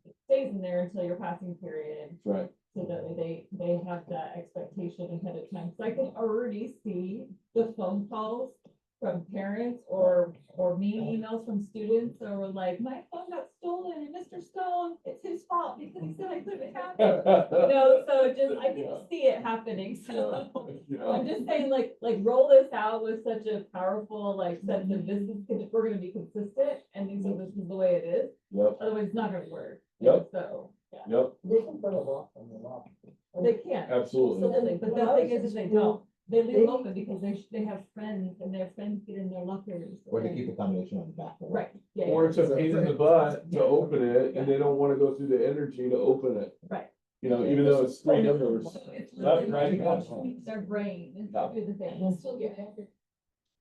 it stays in there until your passing period. That's right. So that they have that expectation ahead of time. So I can already see the phone calls from parents or mean emails from students, or like, my phone got stolen and Mr. Stone, it's his fault because he said I couldn't have it. So I can just see it happening. So Yeah. I'm just saying, like roll this out with such a powerful, sense of we're gonna be consistent, and this is the way it is. Yep, Otherwise, it's not gonna work. Yep. So, yeah, yep, They can put a lock on the lock. they can. absolutely. Absolutely, but the thing is they don't. They leave it open because they have friends, and their friends get in their lockers. Or to keep a combination on the back. Right, yeah. Or it's a pain in the butt to open it, and they don't wanna go through the energy to open it. Right. Even though it's 3 numbers. So it's Left, really right, keeps their brain Yeah. do the thing. They'll still get hacked.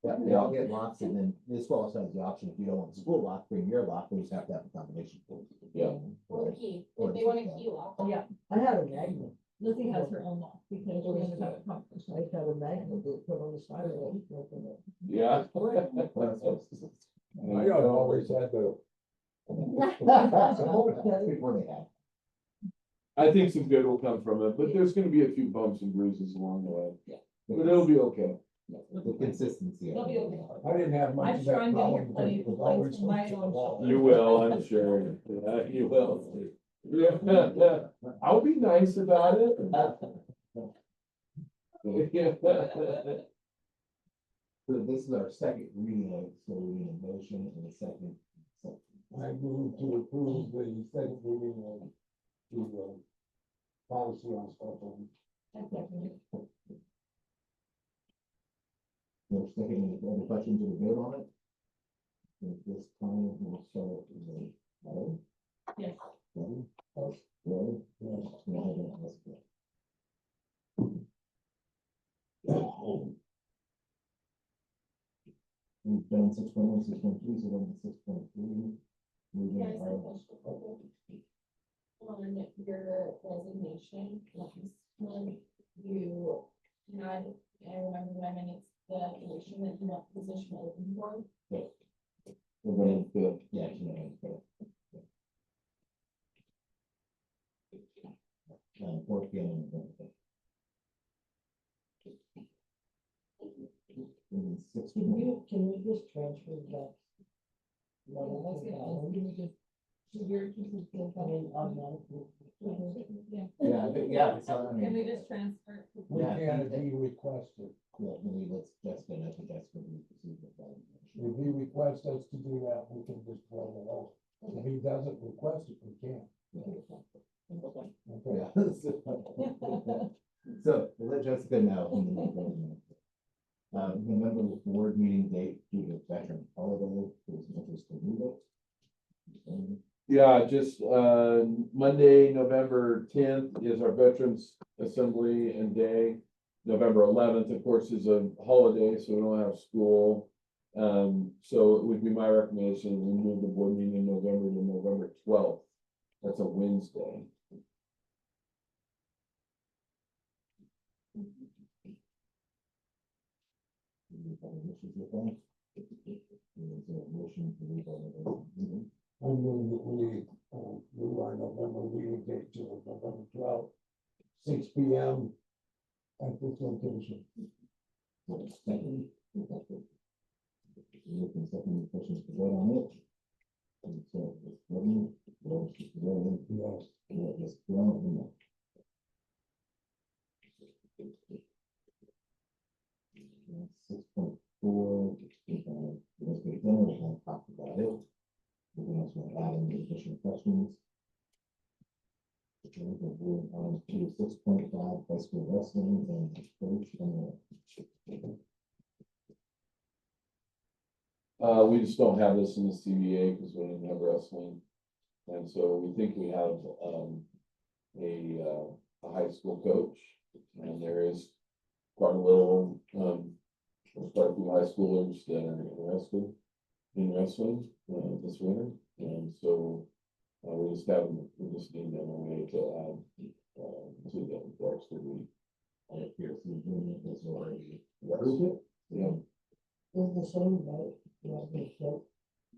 Yeah, they all get locks, and then this also has the option, if you don't want the school lock, bring your lock, we just have to have a combination. Yeah. Or the key, Or if they the want a key, key lock. Yeah, I had a magnet, Lizzie has her own lock because we're gonna have a I competition. had a magnet that put on the side of it. Open it. Yeah. I always had the, That's before they have. I think some good will come from it, but there's gonna be a few bumps and bruises along the way. Yeah. But it'll be okay. The consistency. They'll be okay. I didn't have much I'm of sure that I'm gonna hear problem. plenty because of it was always complaints from my hooked to the own wall. You will, I'm sure. Yeah, you will. Yeah. I'll be nice about it. So this is our second reading, so we need a motion and a second. I moved to approve the second reading of the policy on cell phone. No second, any other questions or vote on it? At this time, we'll start with Larry. Yes. Debbie? Really? Yeah. No, I don't, that's good. We've done 6.1, 6.2, so then 6.3. Moving Can I ask a our- question? On your resignation, when you had, I remember my minutes, the position that you want the position open for. We're going to fill, yeah, you know, fill. Fourth game. Six. Can we just transfer that? Money I was to gonna that ask, one? can we just, so you're, this is good, I mean, automatically. yeah. Yeah, but yeah, so I Can we mean, just transfer? it to- We Yeah. can if he requested. yeah, maybe let's just get it, that's what we proceed with that. If he requests us to do that, we can just roll it over. If he doesn't request it, we can't. Okay. Yeah. So let Jessica know. November board meeting date due to veteran holiday, there's interest to move it. Yeah, just, Monday, November 10th is our Veterans Assembly and Day. November 11th, of course, is a holiday, so we don't have school. So it would be my recommendation, we move the board meeting in November to November 12th. That's a Wednesday. Any other issues with that? Is there a motion to leave all of those meetings? I move that we move our November meeting date to November 12th, 6 P.M. at this location. Second. Looking second, questions to vote on it. And so, it's ready, vote, it's ready, Yes. yeah, just go, and then. 6.4, let's get done, we're gonna talk about it. We're gonna start adding the additional questions. Okay, we're moving on to 6.5, high school wrestling and coach and. We just don't have this in the CBA because we didn't have wrestling. And so we think we have, a high school coach, and there is quite a little, there's quite a few high schoolers that are interested in wrestling, this winter. And so, we just need another way to add, to the works that we, I appear to be doing it, has already approved it. you know, Is the same, right? Yeah, the same.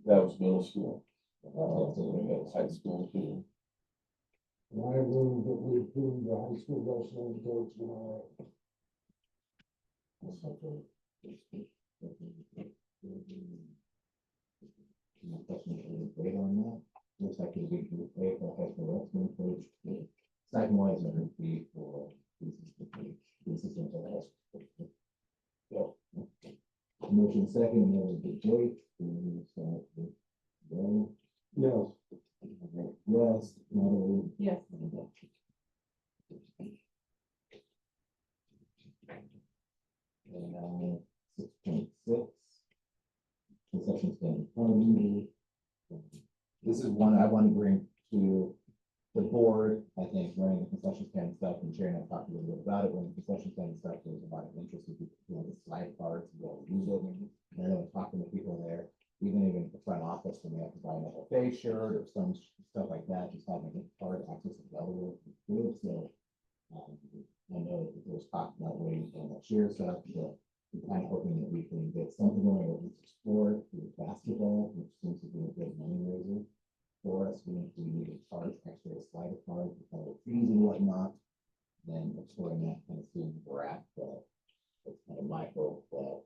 that was middle school. That's high school too. And I move that we approve the high school wrestling coach now. Any questions or debate on that? Looks like it'll be group A for high school wrestling coach. Second one is gonna be for the assistant for the high school. Yep. Motion second, and that would be Jake. And so, Joe. Yes. Yes, Natalie. Yes. And 6.6. Concession stand party. This is one I want to bring to the board. I think running the concession stand stuff, and Sharon and I talked a little bit about it, when the concession stand stuff, there's a lot of interest in people doing the slide cards, and they'll use it. And I know talking to people there, even at the front office, when they have to buy an FFA shirt or some stuff like that, just having a card access available. Good, so. I know that there's talk about waiting for the cheer stuff, but I'm kind of hoping that we can get something going with sport, with basketball, which seems to be a good money raiser for us. We need to charge extra slider card, fees and whatnot. Then exploring that kind of seeing where we're at, but it's kind of my hope that.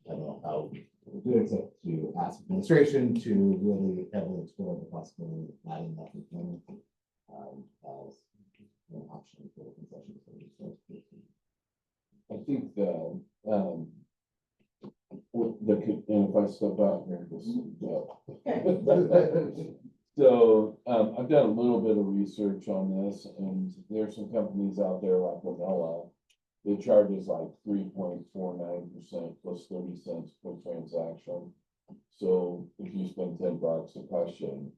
I don't know how we do it, except to ask administration to really heavily explore the possibility of adding that component. As an option for the concession stand. I think and if I step out here, so, I've done a little bit of research on this, and there's some companies out there like Lamella. They charge us like 3.49% plus 30 cents per transaction. So if you spend $10, it costs you,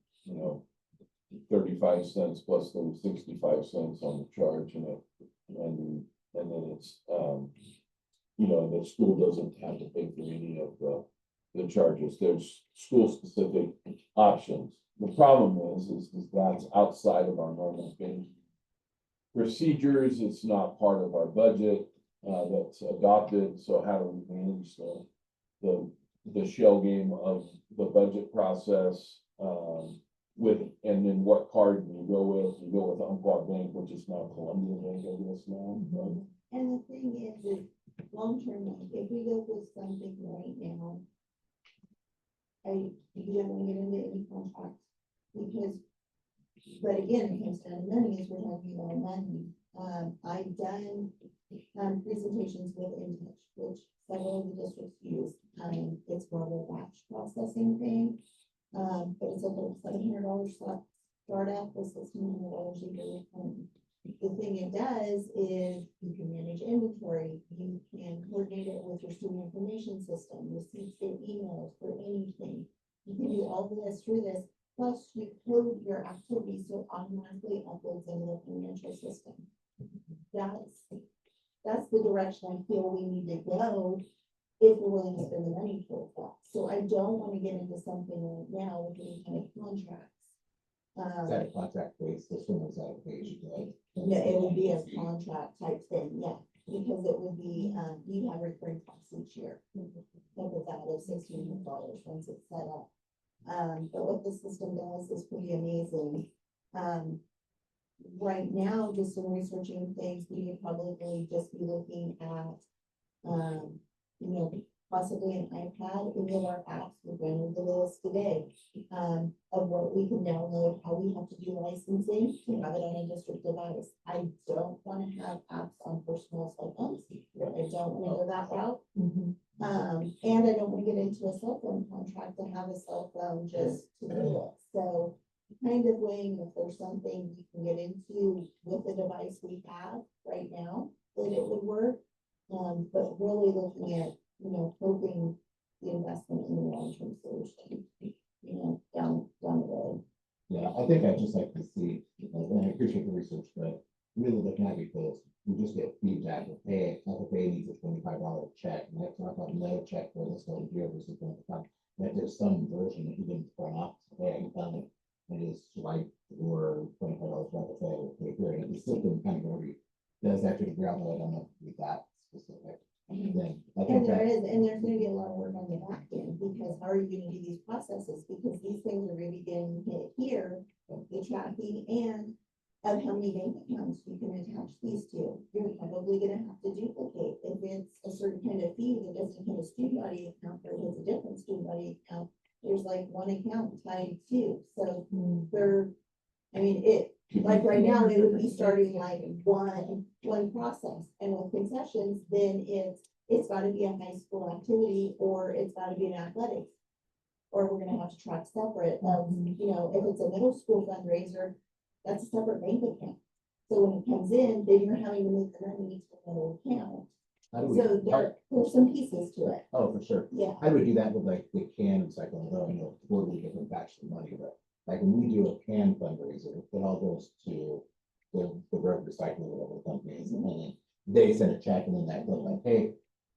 35 cents plus the 65 cents on the charge and then it's, you know, the school doesn't have to pay for any of the charges. There's school-specific options. The problem is that's outside of our normal payment procedures. It's not part of our budget, that's adopted. So how do we manage the shell game of the budget process, and then what card do you go with? You go with Umpqua Bank, which is now Columbia Bank, I guess now, right? And the thing is long-term, like, if we go with something right now, you don't want to get into any contracts, because, but again, it comes down to money, is we're talking about money. I've done, presentations with InTouch, which several of the districts use. It's more of a batch processing thing. But it's a whole $700 startup with $1,600 a year. The thing it does is you can manage inventory, you can coordinate it with your student information system, receive their emails for anything. You can do all of this through this, plus you code your activities so it automatically uploads into the financial system. That's the direction I feel we need to go if we're willing to spend the money for that. So I don't want to get into something right now with any kind of contracts. Is that a contract based system or is that a page? Yeah, it would be a contract type thing, yeah, because it would be, you have recurring costs each year. Think of that as $1,600 once it's set up. But what the system does is pretty amazing. Right now, just in researching things, we would probably just be looking at, you know, possibly an iPad. Any of our apps, we're going over the list today, of what we can download, how we have to do licensing to have it on a district device. I don't want to have apps on personal cell phones. I don't want to go that route. And I don't want to get into a cell phone contract to have a cell phone just to do it. So kind of weighing if there's something we can get into with the device we have right now, that it would work. But really looking at, you know, hoping the investment in the long-term solution, you know, down the road. Yeah, I think I'd just like to see, and I appreciate the research, but really looking at it, because we just get feedback of, hey, FFA needs a $25 check, and that's not another check for this one here versus one time. That there's some version that you didn't turn off, hey, I found it, and it's like, or $25 for FFA, or pay here, and the system kind of already does actually figure out that I don't know if that specific. Then I think And there that, is, and there's gonna be a lot of work on the back end, because how are you gonna do these processes? Because these things are gonna be getting hit here, the tracking and of how many bank accounts you can attach these to. You're probably gonna have to duplicate. If it's a certain kind of fee that doesn't hit a student body account, or if it's a different student body account, there's like one account tied to. So they're, I mean, like right now, they would be starting like one process, and with concessions, then it's gotta be a high school activity, or it's gotta be an athletics. Or we're gonna have to track separate, you know, if it's a middle school fundraiser, that's a separate bank account. So when it comes in, then you're having to move the money to another account. how do we, So there's some pieces to it, oh, for sure. yeah. I would do that with like the can cycle, though, you know, totally different batch of money, but like when we do a can fundraiser, it all goes to the road recycling, whatever companies, and then they send a check, and then that goes like, hey,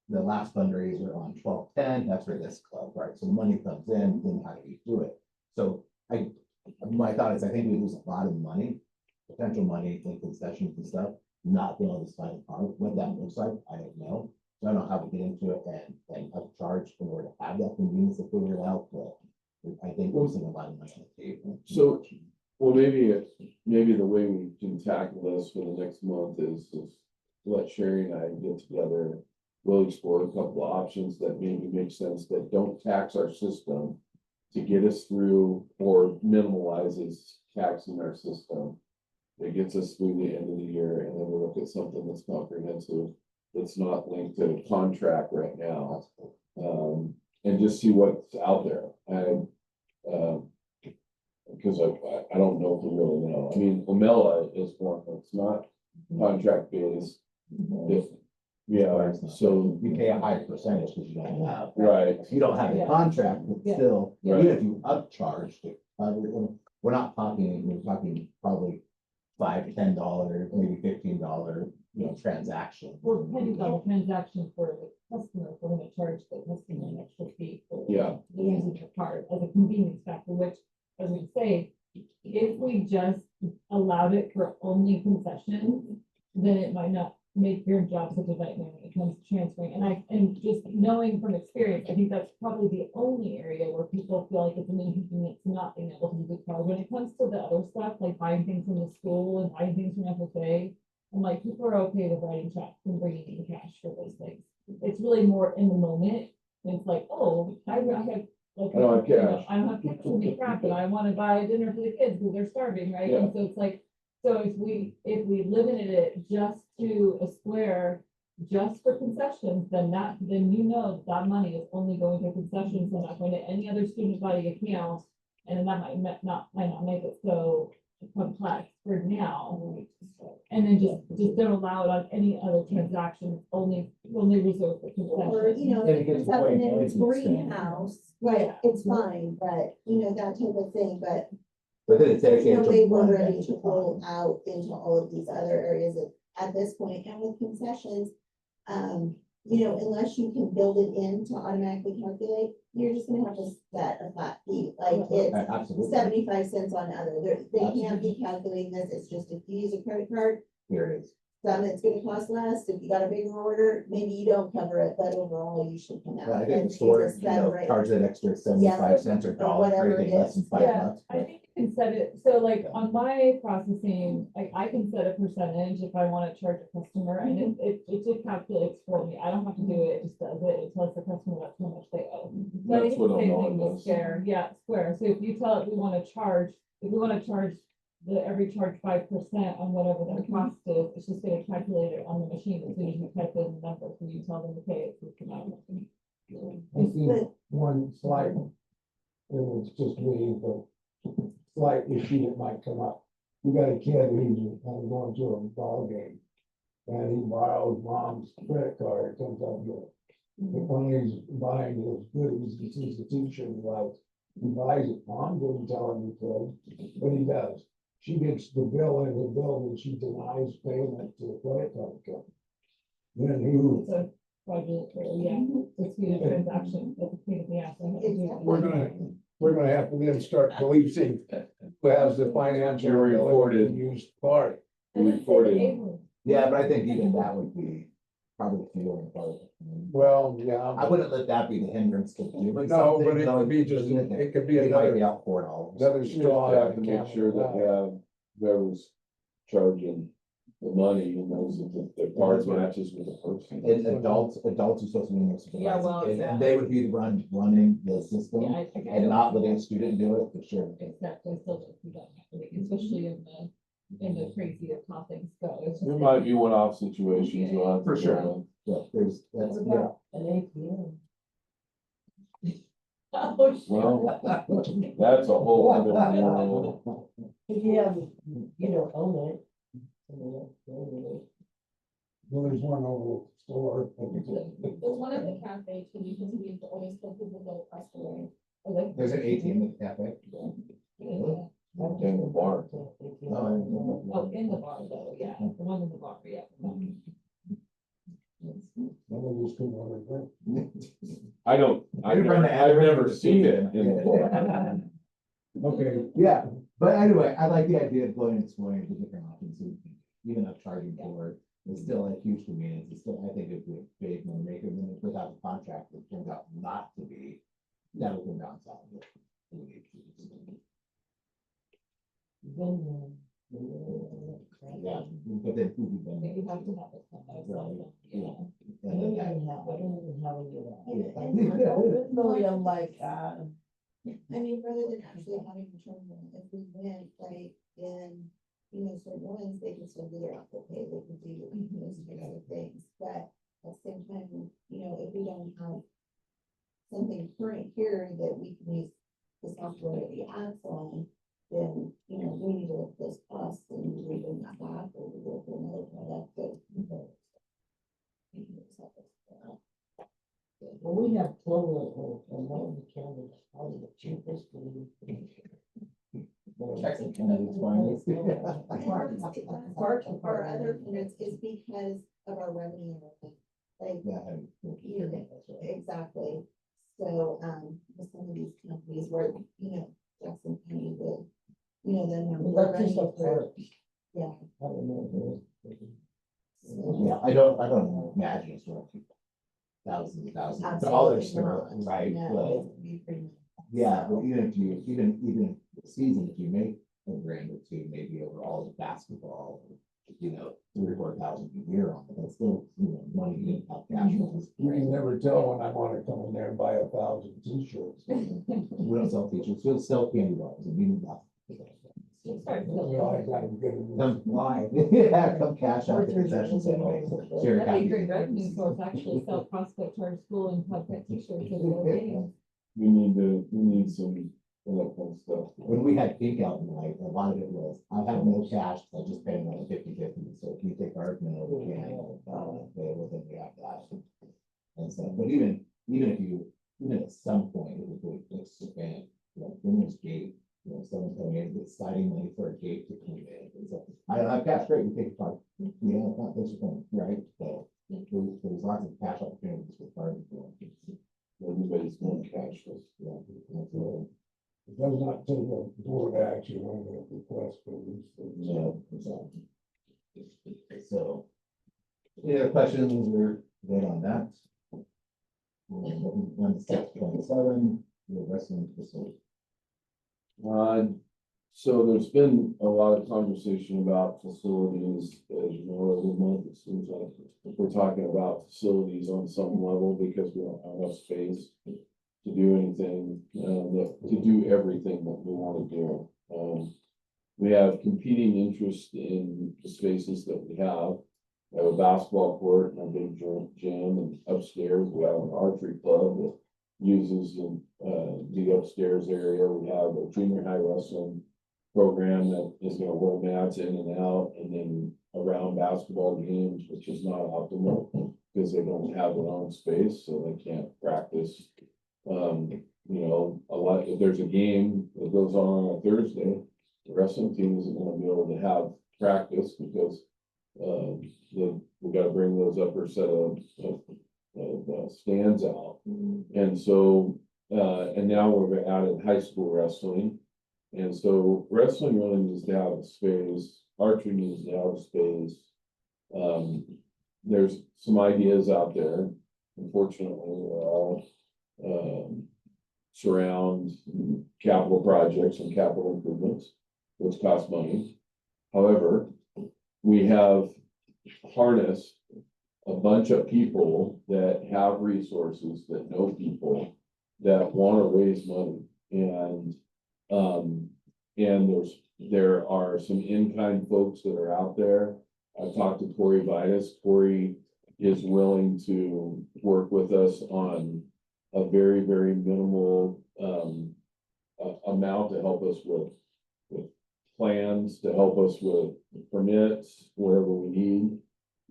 the last fundraiser on 12/10, that's for this club, right? So the money comes in, then how do we do it? So my thought is, I think we lose a lot of money, potential money in concessions and stuff, not being able to sign a card. What that looks like, I don't know. So I don't know how to get into it and upcharge in order to have that convenience to figure it out, but I think we're losing a lot of money on the table. So, well, maybe the way we can tackle this for the next month is let Sherry and I get together. We'll explore a couple of options that maybe make sense, that don't tax our system to get us through, or minimalizes taxing our system. That gets us through the end of the year, and then we look at something that's comprehensive, that's not linked to a contract right now. And just see what's out there. And, because I don't know if we really know. I mean, Omella is one that's not contract based. Yeah, so, You pay a higher percentage because you don't have. right, If you don't have a Yeah. contract, but Yeah. still, Right. even if you upcharge to cover it, we're not talking, we're talking probably $5, $10, maybe $15, transaction. Well, depending on the transaction for the customer, if we're gonna charge the customer an extra fee for. Yeah. Using the card as a convenience factor, which, as we say, if we just allowed it for only concessions, then it might not make your job such a nightmare when it comes to transferring. And just knowing from experience, I think that's probably the only area where people feel like it's an inconvenience not being able to use the card. When it comes to the other stuff, like buying things from the school and buying things from FFA, I'm like, people are okay with writing checks and bringing in cash for those things. It's really more in the moment. It's like, oh, I have, like. I don't have you know, cash. I don't have cash to be crap, and I wanna buy dinner for the kids because they're starving, right? Yeah. And so it's like, so if we limited it just to a square, just for concessions, then that money is only going to concessions and not going to any other student body account. And then that might not make it so complex for now. And then just don't allow it on any other transaction, only reserved for Or, concessions. And it gets something quite in a noisy, greenhouse, like, it's fine, but, that type of thing, but But then it's there's dedicated no to way we're one ready thing to roll out into all of these other areas at this point. And with concessions, unless you can build it in to automatically calculate, you're just gonna have to set a flat fee, like it's Absolutely. 75 cents on other, they can't be calculating this, it's just if you use a credit card, Here it is. some it's gonna cost less, if you got a bigger order, maybe you don't cover it, but overall you should come out. I think and the store, it's a set rate. charge that extra 75 cents or dollar for whatever it anything less than is. $5. Yeah, I but- think you can set it, so like on my processing, like I can set a percentage if I wanna charge a customer and it just calculates for me. I don't have to do it, it just does it. It tells the customer that's how much they owe. So I think That's it's what the I'm same on thing with this. Square, yeah, Square. So if you tell it we wanna charge, if we wanna charge every charge 5% on whatever their cost is, it's just gonna calculate it on the machine as soon as you type in the number, so you tell them to pay it. It's amount. I see one slight, and it's just me, but slight issue that might come up. You got a kid who's going to a ball game, and he borrows mom's credit card, comes up here. But when he's buying his goodies, he sees the t-shirt he likes, he buys it, mom didn't tell him he could, but he does. She gets the bill in her bill and she denies payment to the credit card company. Then who, It's a fraudulent, yeah, it's a transaction, it's a pain in the ass. I have to do it. we're gonna have to then start policing who has the financial You're ability reported. to use card. And then say Reported. April. Yeah, but I think even that would be probably fewer part of it. Well, yeah. I wouldn't let that be the hindrance to doing No, something. but it though, could be just, isn't it could be They might be another, out $4. another You straw. just have to make sure that we have whoever's charging the money, knows that the card matches with the person. And adults are supposed to be more Yeah, well, supervising, yeah. and they would be the running the system, Yeah, I and not don't- letting a student do it, for sure. Exactly, still don't do that, especially in the crazy of how things go. It's just There like- might be one-off situations. we'll have to For sure. go in. Yeah, that's, What yeah. about an ATM? Oh, shit. Well, that's a whole other world. If you have, you don't own it. Well, there's one over the store. There's one at the cafe, too, because we used to always tell people to go across the way. I like- There's an ATM at the cafe. Yeah. In the bar. Oh, in the bar though, yeah, the one in the bar, yeah. One of these two over there. I've never seen it in the bar. Okay, Yeah, but anyway, I like the idea of going and exploring the different options, so even up charging for it, it's still a huge convenience, it's still, I think it'd be a big money maker, and then without the contract, it turns out not to be, that would come down south. Yeah, but then who would then? You have to have it. Yeah. I And don't then even have any of that. And- Really, I'm like, I mean, rather than actually having a terminal, if we went like in, certain ones, they can still do their Apple Pay, they can do those types of things, but at the same time, if we don't have something current here that we can use the software or the apps on, then, we need to look at those costs and we bring that back or we go for another product that. well, we have Clover and Mountain County, probably the cheapest. And Part of our other units is because of our revenue. Like, Yeah, and- that's right. exactly. So, with some of these companies where, Jackson County would, then. That's just a part. Yeah. I don't know. Yeah, I don't imagine it's worth thousands and thousands, but all there's Absolutely not. right, No, but, it would be pretty. yeah, but even if you, even the season, if you make a grand or two, maybe over all the basketball, 3,000 or 4,000 a year on it, that's still, money you didn't have cash flows. You can never tell when I wanna come in there and buy 1,000 t-shirts. We don't sell teachers, we'll sell candy bars and you know. Well, I gotta get it. Come live, yeah, come cash out the concession stand. Share That'd be a great happy. revenue source, actually sell prospect to our school and have that t-shirts at the game. We need some of that kind of stuff. When we had pink out tonight, a lot of it was, I have no cash, I just paid another 50/50, so can you take ours? No, we can't. Within we have that. And so, but even at some point, it would expand, Finner's Gate, someone's coming in, it's citing money for a gate to come in. And so, I don't have cash, great, we take a part, not this one, right? So, there's lots of cash opportunities for farming. Everybody's going cashless. Yeah. And so, It does not take a board action on the request for these things. no, exactly. So, any other questions or debate on that? On to 6.7, the wrestling facility. So there's been a lot of conversation about facilities, as you know, every month, it seems like we're talking about facilities on some level because we don't have enough space to do anything, to do everything that we want to do. We have competing interest in the spaces that we have. We have a basketball court and a big gym, and upstairs we have an archery club that uses the upstairs area. We have a junior high wrestling program that is gonna roll mats in and out, and then around basketball games, which is not optimal because they don't have their own space, so they can't practice. If there's a game that goes on a Thursday, the wrestling team isn't gonna be able to have practice because we gotta bring those upper set of stands out. And so, and now we've added high school wrestling. And so wrestling really needs to have a space, archery needs to have a space. There's some ideas out there. Unfortunately, they're all, surround capital projects and capital improvements, which cost money. However, we have harnessed a bunch of people that have resources, that know people, that want to raise money. And there are some in-kind folks that are out there. I've talked to Corey Vitus. Corey is willing to work with us on a very, very minimal amount to help us with plans, to help us with permits, wherever we need.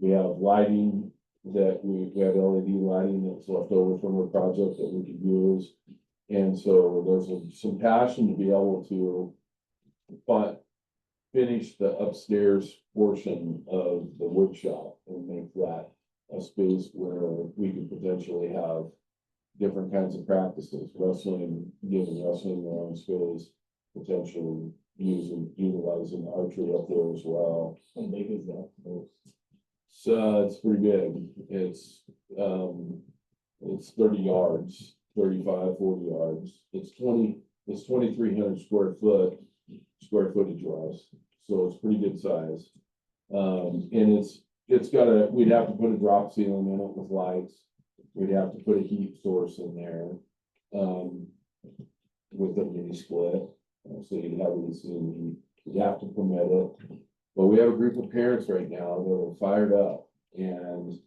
We have lighting that we have LED lighting that's left over from a project that we could use. And so there's some passion to be able to finish the upstairs portion of the wood shop and make that a space where we could potentially have different kinds of practices, giving wrestling their own space, potentially utilizing archery up there as well. How big is that? So it's pretty big. It's 30 yards, 35, 40 yards. It's 2,300 square footage wise. So it's pretty good size. And we'd have to put a drop ceiling in it with lights. We'd have to put a heat source in there, with a mini split. So you'd have AC and heat. You'd have to permit it. But we have a group of parents right now that are fired up, and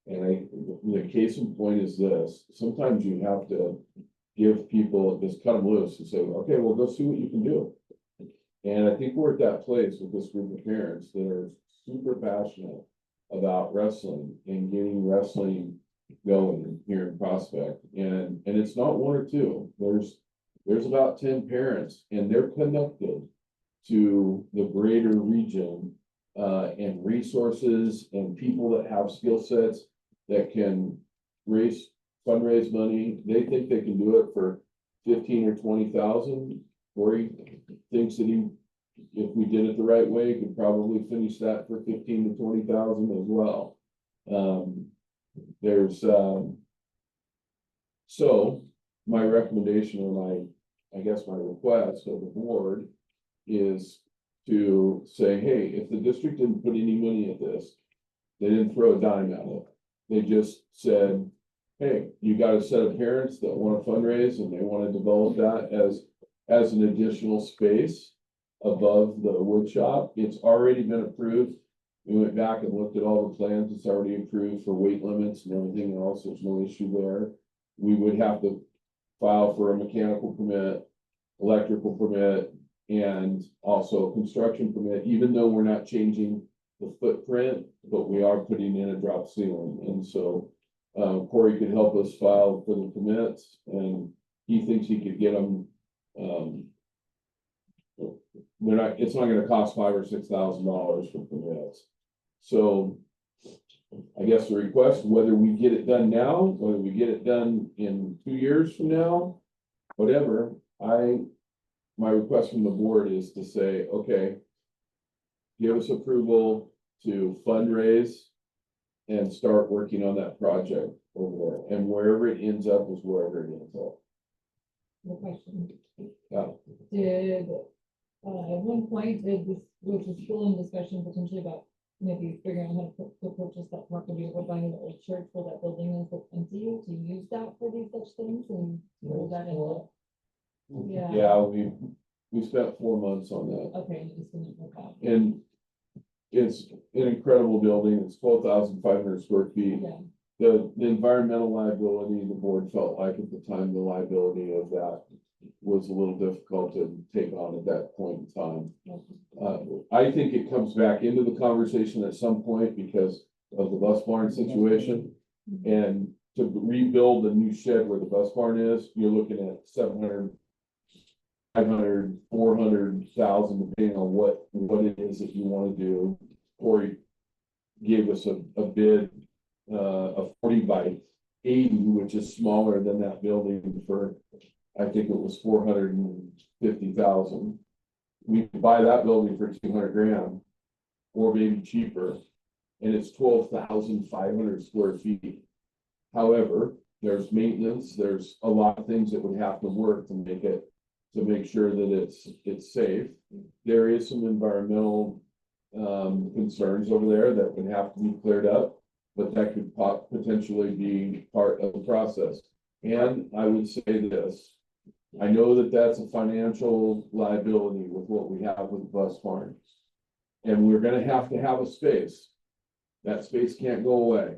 the case in point is this: sometimes you have to give people, just cut them loose and say, okay, well, go see what you can do. And I think we're at that place with this group of parents that are super passionate about wrestling and getting wrestling going here in Prospect. And it's not one or two. There's about 10 parents, and they're connected to the greater region, and resources and people that have skill sets that can fundraise money. They think they can do it for 15 or 20,000. Corey thinks that if we did it the right way, could probably finish that for 15 to 20,000 as well. So my recommendation or I guess my request of the board is to say, hey, if the district didn't put any money at this, they didn't throw a dime at it. They just said, hey, you got a set of parents that want to fundraise and they want to develop that as an additional space above the wood shop. It's already been approved. We went back and looked at all the plans. It's already approved for weight limits and everything else. There's no issue there. We would have to file for a mechanical permit, electrical permit, and also a construction permit, even though we're not changing the footprint, but we are putting in a drop ceiling. And so Corey could help us file for the permits, and he thinks he could get them. It's not gonna cost $5,000 or $6,000 for permits. So I guess the request, whether we get it done now, whether we get it done in 2 years from now, whatever, my request from the board is to say, okay, give us approval to fundraise and start working on that project over there. And wherever it ends up is wherever it ends up. No question. Yeah. Did, at one point, which was still in discussion potentially about maybe figuring out how to purchase that property over by the old church where that building is that's empty, to use that for these such things and roll that in the. Yeah. Yeah, we spent 4 months on that. Okay, you just didn't look out. And it's an incredible building. It's 12,500 square feet. Yeah, The environmental liability, the board felt like at the time, the liability of that was a little difficult to take on at that point in time. I think it comes back into the conversation at some point because of the bus barn situation. And to rebuild a new shed where the bus barn is, you're looking at 700, 500, 400,000, depending on what it is that you want to do. Corey gave us a bid, a 40 by 80, which is smaller than that building for, I think it was 450,000. We could buy that building for 200 grand or maybe cheaper. And it's 12,500 square feet. However, there's maintenance, there's a lot of things that would have to work to make sure that it's safe. There is some environmental concerns over there that would have to be cleared up, but that could potentially be part of the process. And I would say this, I know that that's a financial liability with what we have with bus barns. And we're gonna have to have a space. That space can't go away.